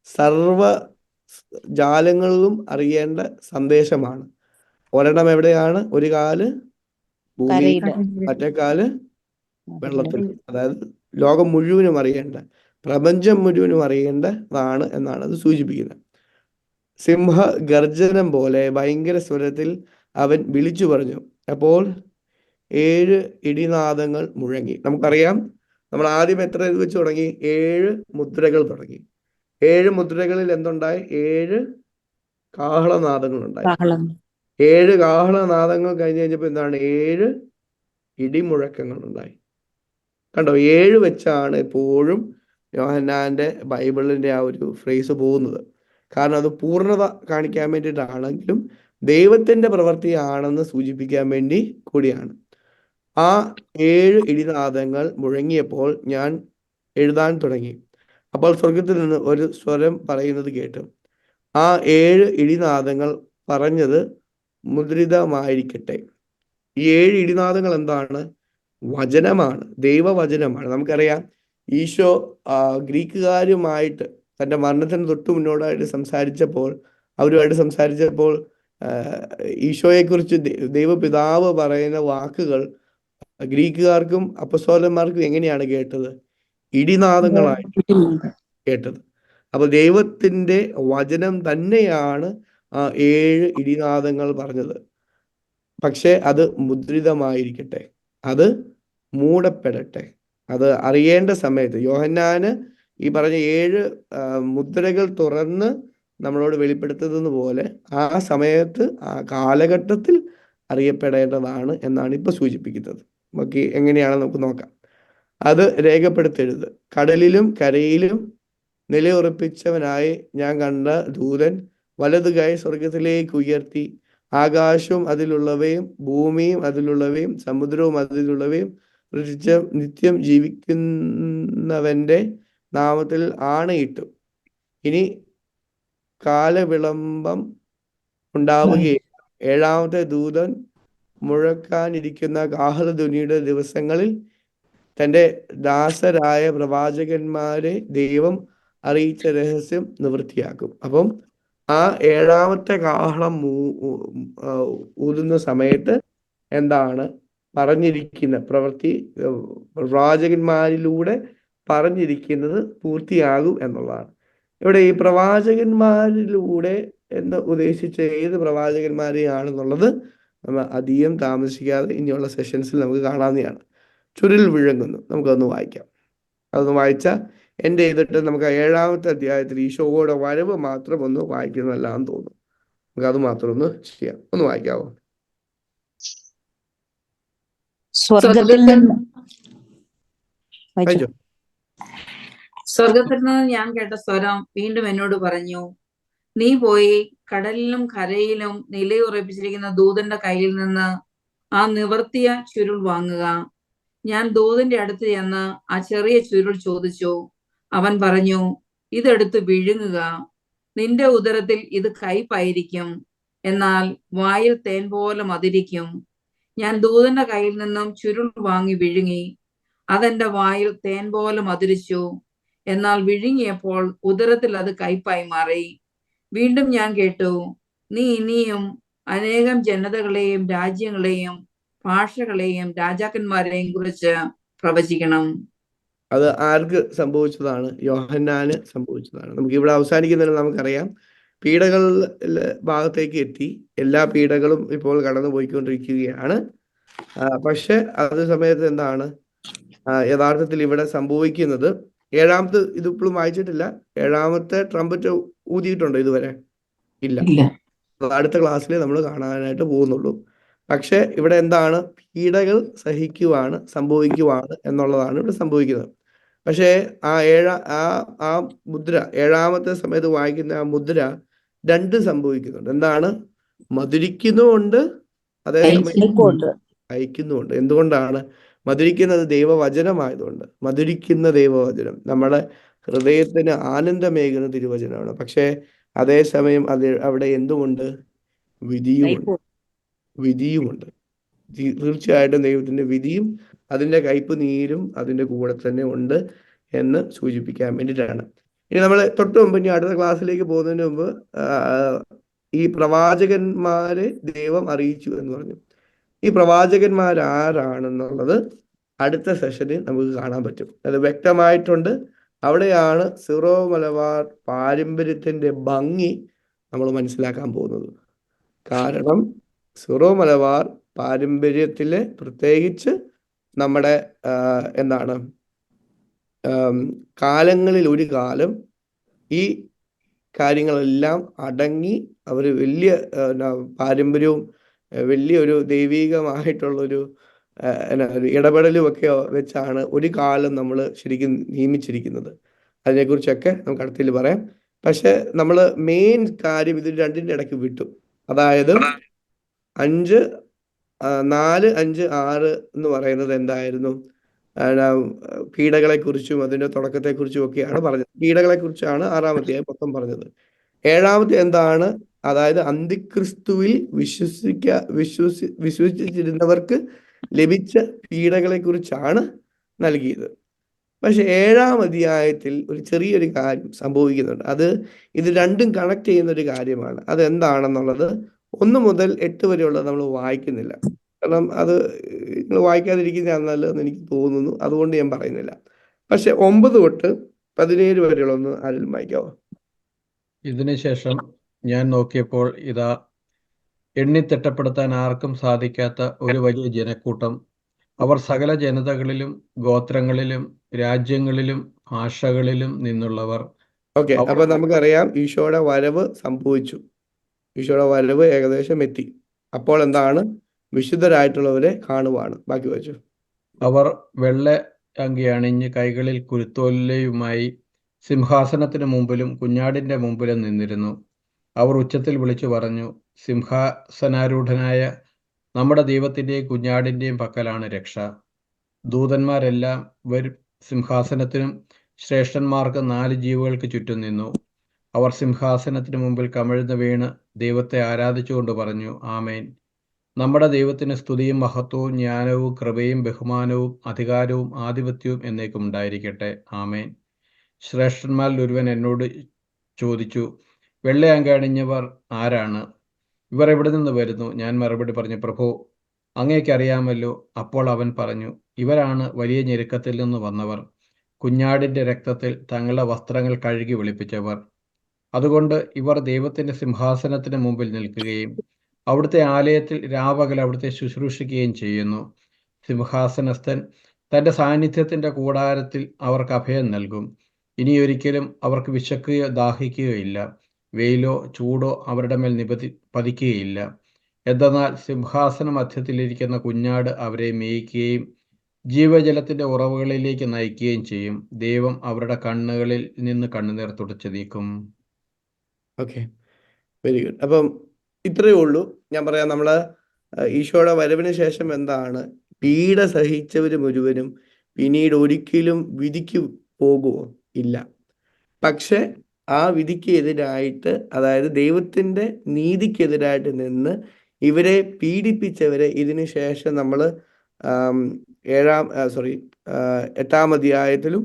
സർവ ജാലങ്ങളിലും അറിയേണ്ട സന്ദേശമാണ്. ഒരെണ്ണം എവിടെയാണ്? ഒരു കാല് ഭൂമിയിൽ, മറ്റേ കാല് വെള്ളത്തിൽ. അതായത് ലോകം മുഴുവനും അറിയേണ്ട, പ്രപഞ്ചം മുഴുവനും അറിയേണ്ടതാണ് എന്നാണ് അത് സൂചിപ്പിക്കുന്നത്. സിംഹ ഗർജനം പോലെ ഭയങ്കര സ്വരത്തിൽ അവൻ വിളിച്ചു പറഞ്ഞു. അപ്പോൾ 7 ഇടിനാദങ്ങൾ മുഴങ്ങി. നമുക്കറിയാം, നമ്മൾ ആദ്യം എത്ര ഇത് വെച്ച് തുടങ്ങി? 7 മുദ്രകൾ തുടങ്ങി. 7 മുദ്രകളിൽ എന്തുണ്ടായി? 7 കാഹളനാദങ്ങൾ ഉണ്ടായി. 7 കാഹളനാദങ്ങൾ കഴിഞ്ഞ് കഴിഞ്ഞപ്പോൾ എന്താണ്? 7 ഇടിമുഴക്കങ്ങൾ ഉണ്ടായി. കണ്ടോ? 7 വെച്ചാണ് എപ്പോഴും യോഹന്നാന്റെ ബൈബിളിന്റെ ആ ഒരു ഫ്രേസ് പോകുന്നത്. കാരണം അത് പൂർണ്ണത കാണിക്കാൻ വേണ്ടിയിട്ടാണെങ്കിലും ദൈവത്തിന്റെ പ്രവൃത്തിയാണെന്ന് സൂചിപ്പിക്കാൻ വേണ്ടി കൂടിയാണ്. ആ 7 ഇടിനാദങ്ങൾ മുഴങ്ങിയപ്പോൾ ഞാൻ എഴുതാൻ തുടങ്ങി. അപ്പോൾ സ്വർഗത്തിൽ നിന്ന് ഒരു സ്വരം പറയുന്നത് കേട്ടു. ആ 7 ഇടിനാദങ്ങൾ പറഞ്ഞത് മുദ്രിതമായിരിക്കട്ടെ. ഈ 7 ഇടിനാദങ്ങൾ എന്താണ്? വചനമാണ്, ദൈവവചനമാണ്. നമുക്കറിയാം, ഈശോ ഗ്രീക്കുകാരുമായിട്ട് തൻ്റെ മരണത്തിന് തൊട്ട് മുന്നോട്ടായിട്ട് അവരുമായിട്ട് സംസാരിച്ചപ്പോൾ ഈശോയെക്കുറിച്ച് ദൈവപിതാവ് പറയുന്ന വാക്കുകൾ ഗ്രീക്കുകാർക്കും അപ്പസ്തോലന്മാർക്കും എങ്ങനെയാണ് കേട്ടത്? ഇടിനാദങ്ങളായിട്ട് കേട്ടത്. അപ്പൊ ദൈവത്തിന്റെ വചനം തന്നെയാണ് ആ 7 ഇടിനാദങ്ങൾ പറഞ്ഞത്. പക്ഷെ അത് മുദ്രിതമായിരിക്കട്ടെ, അത് മൂടപ്പെടട്ടെ. അത് അറിയേണ്ട സമയത്ത് യോഹന്നാന് ഈ പറഞ്ഞ 7 മുദ്രകൾ തുറന്ന് നമ്മളോട് വെളിപ്പെടുത്തുന്നത് പോലെ ആ സമയത്ത് ആ കാലഘട്ടത്തിൽ അറിയപ്പെടേണ്ടതാണ് എന്നാണ് ഇപ്പൊ സൂചിപ്പിക്കുന്നത്. നമുക്ക് എങ്ങനെയാണെന്ന് നമുക്ക് നോക്കാം. അത് രേഖപ്പെടുത്തരുത്. കടലിലും കരയിലും നിലയുറപ്പിച്ചവനായി ഞാൻ കണ്ട ദൂതൻ വലതു കൈ സ്വർഗത്തിലേക്ക് ഉയർത്തി ആകാശവും അതിലുള്ളവയും ഭൂമിയും അതിലുള്ളവയും സമുദ്രവും അതിലുള്ളവയും സൃഷ്ടിച്ച നിത്യം ജീവിക്കുന്നവന്റെ നാമത്തിൽ ആണയിട്ടു, ഇനി കാലവിളംബം ഉണ്ടാവുകയില്ല. ഏഴാമത്തെ ദൂതൻ മുഴക്കാനിരിക്കുന്ന കാഹളധ്വനിയുടെ ദിവസങ്ങളിൽ തൻ്റെ ദാസരായ പ്രവാചകന്മാരെ ദൈവം അറിയിച്ച രഹസ്യം നിവൃത്തിയാക്കും. അപ്പം ആ 7ാമത്തെ കാഹളം ഊതുന്ന സമയത്ത് എന്താണ് പറഞ്ഞിരിക്കുന്ന പ്രവൃത്തി? പ്രവാചകന്മാരിലൂടെ പറഞ്ഞിരിക്കുന്നത് പൂർത്തിയാകും എന്നുള്ളതാണ്. ഇവിടെ ഈ പ്രവാചകന്മാരിലൂടെ എന്ന് ഉദ്ദേശിച്ച ഏത് പ്രവാചകന്മാരെയാണെന്നുള്ളത് നമ്മൾ അധികം താമസിക്കാതെ ഇനിയുള്ള സെഷൻസിൽ നമുക്ക് കാണാവുന്നതാണ്. ചുരുൾ വിഴുങ്ങുന്നു, നമുക്കൊന്ന് വായിക്കാം. അതൊന്ന് വായിച്ചാൽ എൻ്റെ ചെയ്തിട്ട് നമുക്ക് 7ാമത്തെ അധ്യായത്തിൽ ഈശോയുടെ വരവ് മാത്രം ഒന്ന് വായിക്കുന്നതല്ലാന്ന് തോന്നുന്നു. നമുക്ക് അത് മാത്രം ഒന്ന് ചെയ്യാം. ഒന്ന് വായിക്കാവോ? സ്വർഗത്തിൽ നിന്ന് വായിച്ചോ. വായിച്ചോ. സ്വർഗത്തിൽ നിന്ന് ഞാൻ കേട്ട സ്വരം വീണ്ടും എന്നോട് പറഞ്ഞു, നീ പോയി കടലിലും കരയിലും നിലയുറപ്പിച്ചിരിക്കുന്ന ദൂതന്റെ കയ്യിൽ നിന്ന് ആ നിവർത്തിയ ചുരുൾ വാങ്ങുക. ഞാൻ ദൂതന്റെ അടുത്ത് ചെന്ന് ആ ചെറിയ ചുരുൾ ചോദിച്ചു. അവൻ പറഞ്ഞു, ഇതെടുത്ത് വിഴുങ്ങുക. നിന്റെ ഉദരത്തിൽ ഇത് കയ്പായിരിക്കും, എന്നാൽ വായിൽ തേൻ പോലെ മധുരിക്കും. ഞാൻ ദൂതന്റെ കയ്യിൽ നിന്നും ചുരുൾ വാങ്ങി വിഴുങ്ങി. അതെന്റെ വായിൽ തേൻ പോലെ മധുരിച്ചു, എന്നാൽ വിഴുങ്ങിയപ്പോൾ ഉദരത്തിൽ അത് കയ്പായി മാറി. വീണ്ടും ഞാൻ കേട്ടു, നീ ഇനിയും അനേകം ജനതകളെയും രാജ്യങ്ങളെയും ഭാഷകളെയും രാജാക്കന്മാരെയും കുറിച്ച് പ്രവചിക്കണം. അത് ആർക്ക് സംഭവിച്ചതാണ്? യോഹന്നാന് സംഭവിച്ചതാണ്. നമുക്ക് ഇവിടെ അവസാനിക്കുന്നതിന് നമുക്കറിയാം, പീഡകളുടെ ഭാഗത്തേക്ക് എത്തി. എല്ലാ പീഡകളും ഇപ്പോൾ കടന്നു പോയിക്കൊണ്ടിരിക്കുകയാണ്. പക്ഷെ അതേ സമയത്ത് എന്താണ് യഥാർത്ഥത്തിൽ ഇവിടെ സംഭവിക്കുന്നത്? ഏഴാമത്തെ ഇതിപ്പോഴും വായിച്ചിട്ടില്ല. ഏഴാമത്തെ ട്രംപറ്റ് ഊതിയിട്ടുണ്ടോ ഇതുവരെ? ഇല്ല. അടുത്ത ക്ലാസ്സിൽ നമ്മൾ കാണാനായിട്ട് പോകുന്നുള്ളൂ. പക്ഷെ ഇവിടെ എന്താണ്? പീഡകൾ സഹിക്കുവാണ്, സംഭവിക്കുവാണ് എന്നുള്ളതാണ് ഇവിടെ സംഭവിക്കുന്നത്. പക്ഷേ ആ മുദ്ര, ഏഴാമത്തെ സമയത്ത് വായിക്കുന്ന ആ മുദ്ര രണ്ടും സംഭവിക്കുന്നുണ്ട്. എന്താണ്? മധുരിക്കുന്നുമുണ്ട്, അതേസമയം അയക്കുന്നുമുണ്ട്. എന്തുകൊണ്ടാണ്? മധുരിക്കുന്നത് ദൈവവചനമായതുകൊണ്ട്. മധുരിക്കുന്ന ദൈവവചനം നമ്മുടെ ഹൃദയത്തിന് ആനന്ദമേകുന്ന തിരുവചനമാണ്. പക്ഷേ അതേസമയം അവിടെ എന്തുമുണ്ട്? വിധിയുമുണ്ട്. തീർച്ചയായിട്ടും ദൈവത്തിന്റെ വിധിയും അതിന്റെ കയ്പ് നീരും അതിന്റെ കൂടെ തന്നെ ഉണ്ട് എന്ന് സൂചിപ്പിക്കാൻ വേണ്ടിയിട്ടാണ്. ഇനി നമ്മൾ തൊട്ട് മുമ്പ്, ഇനി അടുത്ത ക്ലാസ്സിലേക്ക് പോകുന്നതിന് മുമ്പ് ഈ പ്രവാചകന്മാരെ ദൈവം അറിയിച്ചു എന്ന് പറഞ്ഞു. ഈ പ്രവാചകന്മാരാരാണെന്നുള്ളത് അടുത്ത സെഷനിൽ നമുക്ക് കാണാൻ പറ്റും. അത് വ്യക്തമായിട്ടുണ്ട്. അവിടെയാണ് സിറോ മലബാർ പാരമ്പര്യത്തിന്റെ ഭംഗി നമ്മൾ മനസ്സിലാക്കാൻ പോകുന്നത്. കാരണം സിറോ മലബാർ പാരമ്പര്യത്തിലെ പ്രത്യേകിച്ച് നമ്മുടെ എന്താണ് കാലങ്ങളിൽ ഒരു കാലം ഈ കാര്യങ്ങളെല്ലാം അടങ്ങി അവർ വലിയ പാരമ്പര്യവും വലിയൊരു ദൈവികമായിട്ടുള്ളൊരു ഇടപെടലും ഒക്കെ വെച്ചാണ് ഒരു കാലം നമ്മൾ ശരിക്കും നിയമിച്ചിരിക്കുന്നത്. അതിനെക്കുറിച്ചൊക്കെ നമുക്ക് അടുത്തിൽ പറയാം. പക്ഷെ നമ്മൾ മെയിൻ കാര്യം ഇത് രണ്ടിൻ്റെ ഇടയ്ക്ക് വിട്ടു. അതായത് 4, 5, 6 എന്ന് പറയുന്നത് എന്തായിരുന്നു? പീഡകളെ കുറിച്ചും അതിന്റെ തുടക്കത്തെക്കുറിച്ചും ഒക്കെയാണ് പറഞ്ഞത്. പീഡകളെ കുറിച്ചാണ് 6-ാമത്തെ മൊത്തം പറഞ്ഞത്. 7-ാമത്തെ എന്താണ്? അതായത് അന്തിക്രിസ്തുവിൽ വിശ്വസിച്ചിരുന്നവർക്ക് ലഭിച്ച പീഡകളെ കുറിച്ചാണ് നൽകിയത്. പക്ഷെ 7-ാം അധ്യായത്തിൽ ഒരു ചെറിയൊരു കാര്യം സംഭവിക്കുന്നുണ്ട്. ഇത് രണ്ടും കണക്ട് ചെയ്യുന്ന ഒരു കാര്യമാണ്. അതെന്താണെന്നുള്ളത് 1 മുതൽ 8 വരെയുള്ളത് നമ്മൾ വായിക്കുന്നില്ല. കാരണം അത് നിങ്ങൾ വായിക്കാതിരിക്കുന്നതാണ് നല്ലതെന്ന് എനിക്ക് തോന്നുന്നു. അതുകൊണ്ട് ഞാൻ പറയുന്നില്ല. പക്ഷെ 9 തൊട്ട് 17 വരെയുള്ളതൊന്ന് ആരെങ്കിലും വായിക്കാവോ? ഇതിനുശേഷം ഞാൻ നോക്കിയപ്പോൾ ഇതാ, എണ്ണിത്തിട്ടപ്പെടുത്താൻ ആർക്കും സാധിക്കാത്ത ഒരു വലിയ ജനക്കൂട്ടം. അവർ സകല ജനതകളിലും ഗോത്രങ്ങളിലും രാജ്യങ്ങളിലും ഭാഷകളിലും നിന്നുള്ളവർ. ഓക്കെ, അപ്പൊ നമുക്കറിയാം ഈശോയുടെ വരവ് സംഭവിച്ചു. ഈശോയുടെ വരവ് ഏകദേശം എത്തി. അപ്പോൾ എന്താണ്? വിശുദ്ധരായിട്ടുള്ളവരെ കാണുവാണ്. ബാക്കി വായിച്ചു. അവർ വെള്ള അങ്കി അണിഞ്ഞ് കൈകളിൽ കുരുത്തോലയുമായി സിംഹാസനത്തിന് മുമ്പിലും കുഞ്ഞാടിന്റെ മുമ്പിലും നിന്നിരുന്നു. അവർ ഉച്ചത്തിൽ വിളിച്ചു പറഞ്ഞു, സിംഹാസനാരൂഢനായ നമ്മുടെ ദൈവത്തിന്റെയും കുഞ്ഞാടിന്റെയും പക്കലാണ് രക്ഷ. ദൂതന്മാരെല്ലാം വരും സിംഹാസനത്തിനും ശ്രേഷ്ഠന്മാർക്ക് 4 ജീവികൾക്ക് ചുറ്റും നിന്നു. അവർ സിംഹാസനത്തിന് മുമ്പിൽ കമിഴ്ന്ന് വീണ് ദൈവത്തെ ആരാധിച്ചുകൊണ്ട് പറഞ്ഞു, ആമേൻ. നമ്മുടെ ദൈവത്തിന് സ്തുതിയും മഹത്വവും ജ്ഞാനവും കൃപയും ബഹുമാനവും അധികാരവും ആധിപത്യവും എന്നേക്കും ഉണ്ടായിരിക്കട്ടെ, ആമേൻ. ശ്രേഷ്ഠന്മാരിൽ ഒരുവൻ എന്നോട് ചോദിച്ചു, വെള്ളയങ്കി അണിഞ്ഞവർ ആരാണ്? ഇവർ എവിടെ നിന്ന് വരുന്നു? ഞാൻ മറുപടി പറഞ്ഞു, പ്രഭു, അങ്ങേക്കറിയാമല്ലോ. അപ്പോൾ അവൻ പറഞ്ഞു, ഇവരാണ് വലിയ ഞെരുക്കത്തിൽ നിന്ന് വന്നവർ, കുഞ്ഞാടിന്റെ രക്തത്തിൽ തങ്ങളുടെ വസ്ത്രങ്ങൾ കഴുകി വെളുപ്പിച്ചവർ. അതുകൊണ്ട് ഇവർ ദൈവത്തിന്റെ സിംഹാസനത്തിന് മുമ്പിൽ നിൽക്കുകയും അവിടുത്തെ ആലയത്തിൽ രാപകൽ അവിടുത്തെ ശുശ്രൂഷിക്കുകയും ചെയ്യുന്നു. സിംഹാസനസ്ഥൻ തൻ്റെ സാന്നിധ്യത്തിൻ്റെ കൂടാരത്തിൽ അവർക്ക് അഭയം നൽകും. ഇനിയൊരിക്കലും അവർക്ക് വിശക്കുകയോ ദാഹിക്കുകയോ ഇല്ല. വെയിലോ ചൂടോ അവരുടെ മേൽ പതിക്കുകയില്ല. എന്തെന്നാൽ സിംഹാസന മധ്യത്തിലിരിക്കുന്ന കുഞ്ഞാട് അവരെ മേയ്ക്കുകയും ജീവജലത്തിന്റെ ഉറവുകളിലേക്ക് നയിക്കുകയും ചെയ്യും. ദൈവം അവരുടെ കണ്ണുകളിൽ നിന്ന് കണ്ണുനീർ തുടച്ചു നീക്കും. Okay, very good. അപ്പം ഇത്രയേ ഉള്ളൂ. ഞാൻ പറയാം, നമ്മള് ഈശോയുടെ വരവിന് ശേഷം എന്താണ്, പീഡ സഹിച്ചവര് മുഴുവനും പിന്നീട് ഒരിക്കലും വിധിക്ക് പോകുമോ? ഇല്ല. പക്ഷെ ആ വിധിക്ക് എതിരായിട്ട്, അതായത് ദൈവത്തിന്റെ നീതിക്കെതിരായിട്ട് നിന്ന് ഇവരെ പീഡിപ്പിച്ചവരെ ഇതിനു ശേഷം നമ്മൾ 8-ാം അധ്യായത്തിലും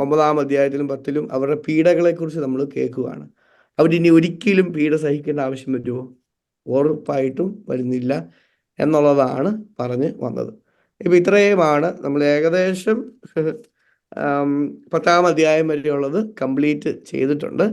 9-ാം അധ്യായത്തിലും 10-ലും അവരുടെ പീഡകളെ കുറിച്ച് നമ്മൾ കേൾക്കുകയാണ്. അവരിനി ഒരിക്കലും പീഡ സഹിക്കേണ്ട ആവശ്യം വരുമോ? ഉറപ്പായിട്ടും വരുന്നില്ല എന്നുള്ളതാണ് പറഞ്ഞ് വന്നത്. ഇപ്പൊ ഇത്രയുമാണ് നമ്മൾ ഏകദേശം 10-ാം അധ്യായം വരെയുള്ളത് കംപ്ലീറ്റ് ചെയ്തിട്ടുണ്ട്.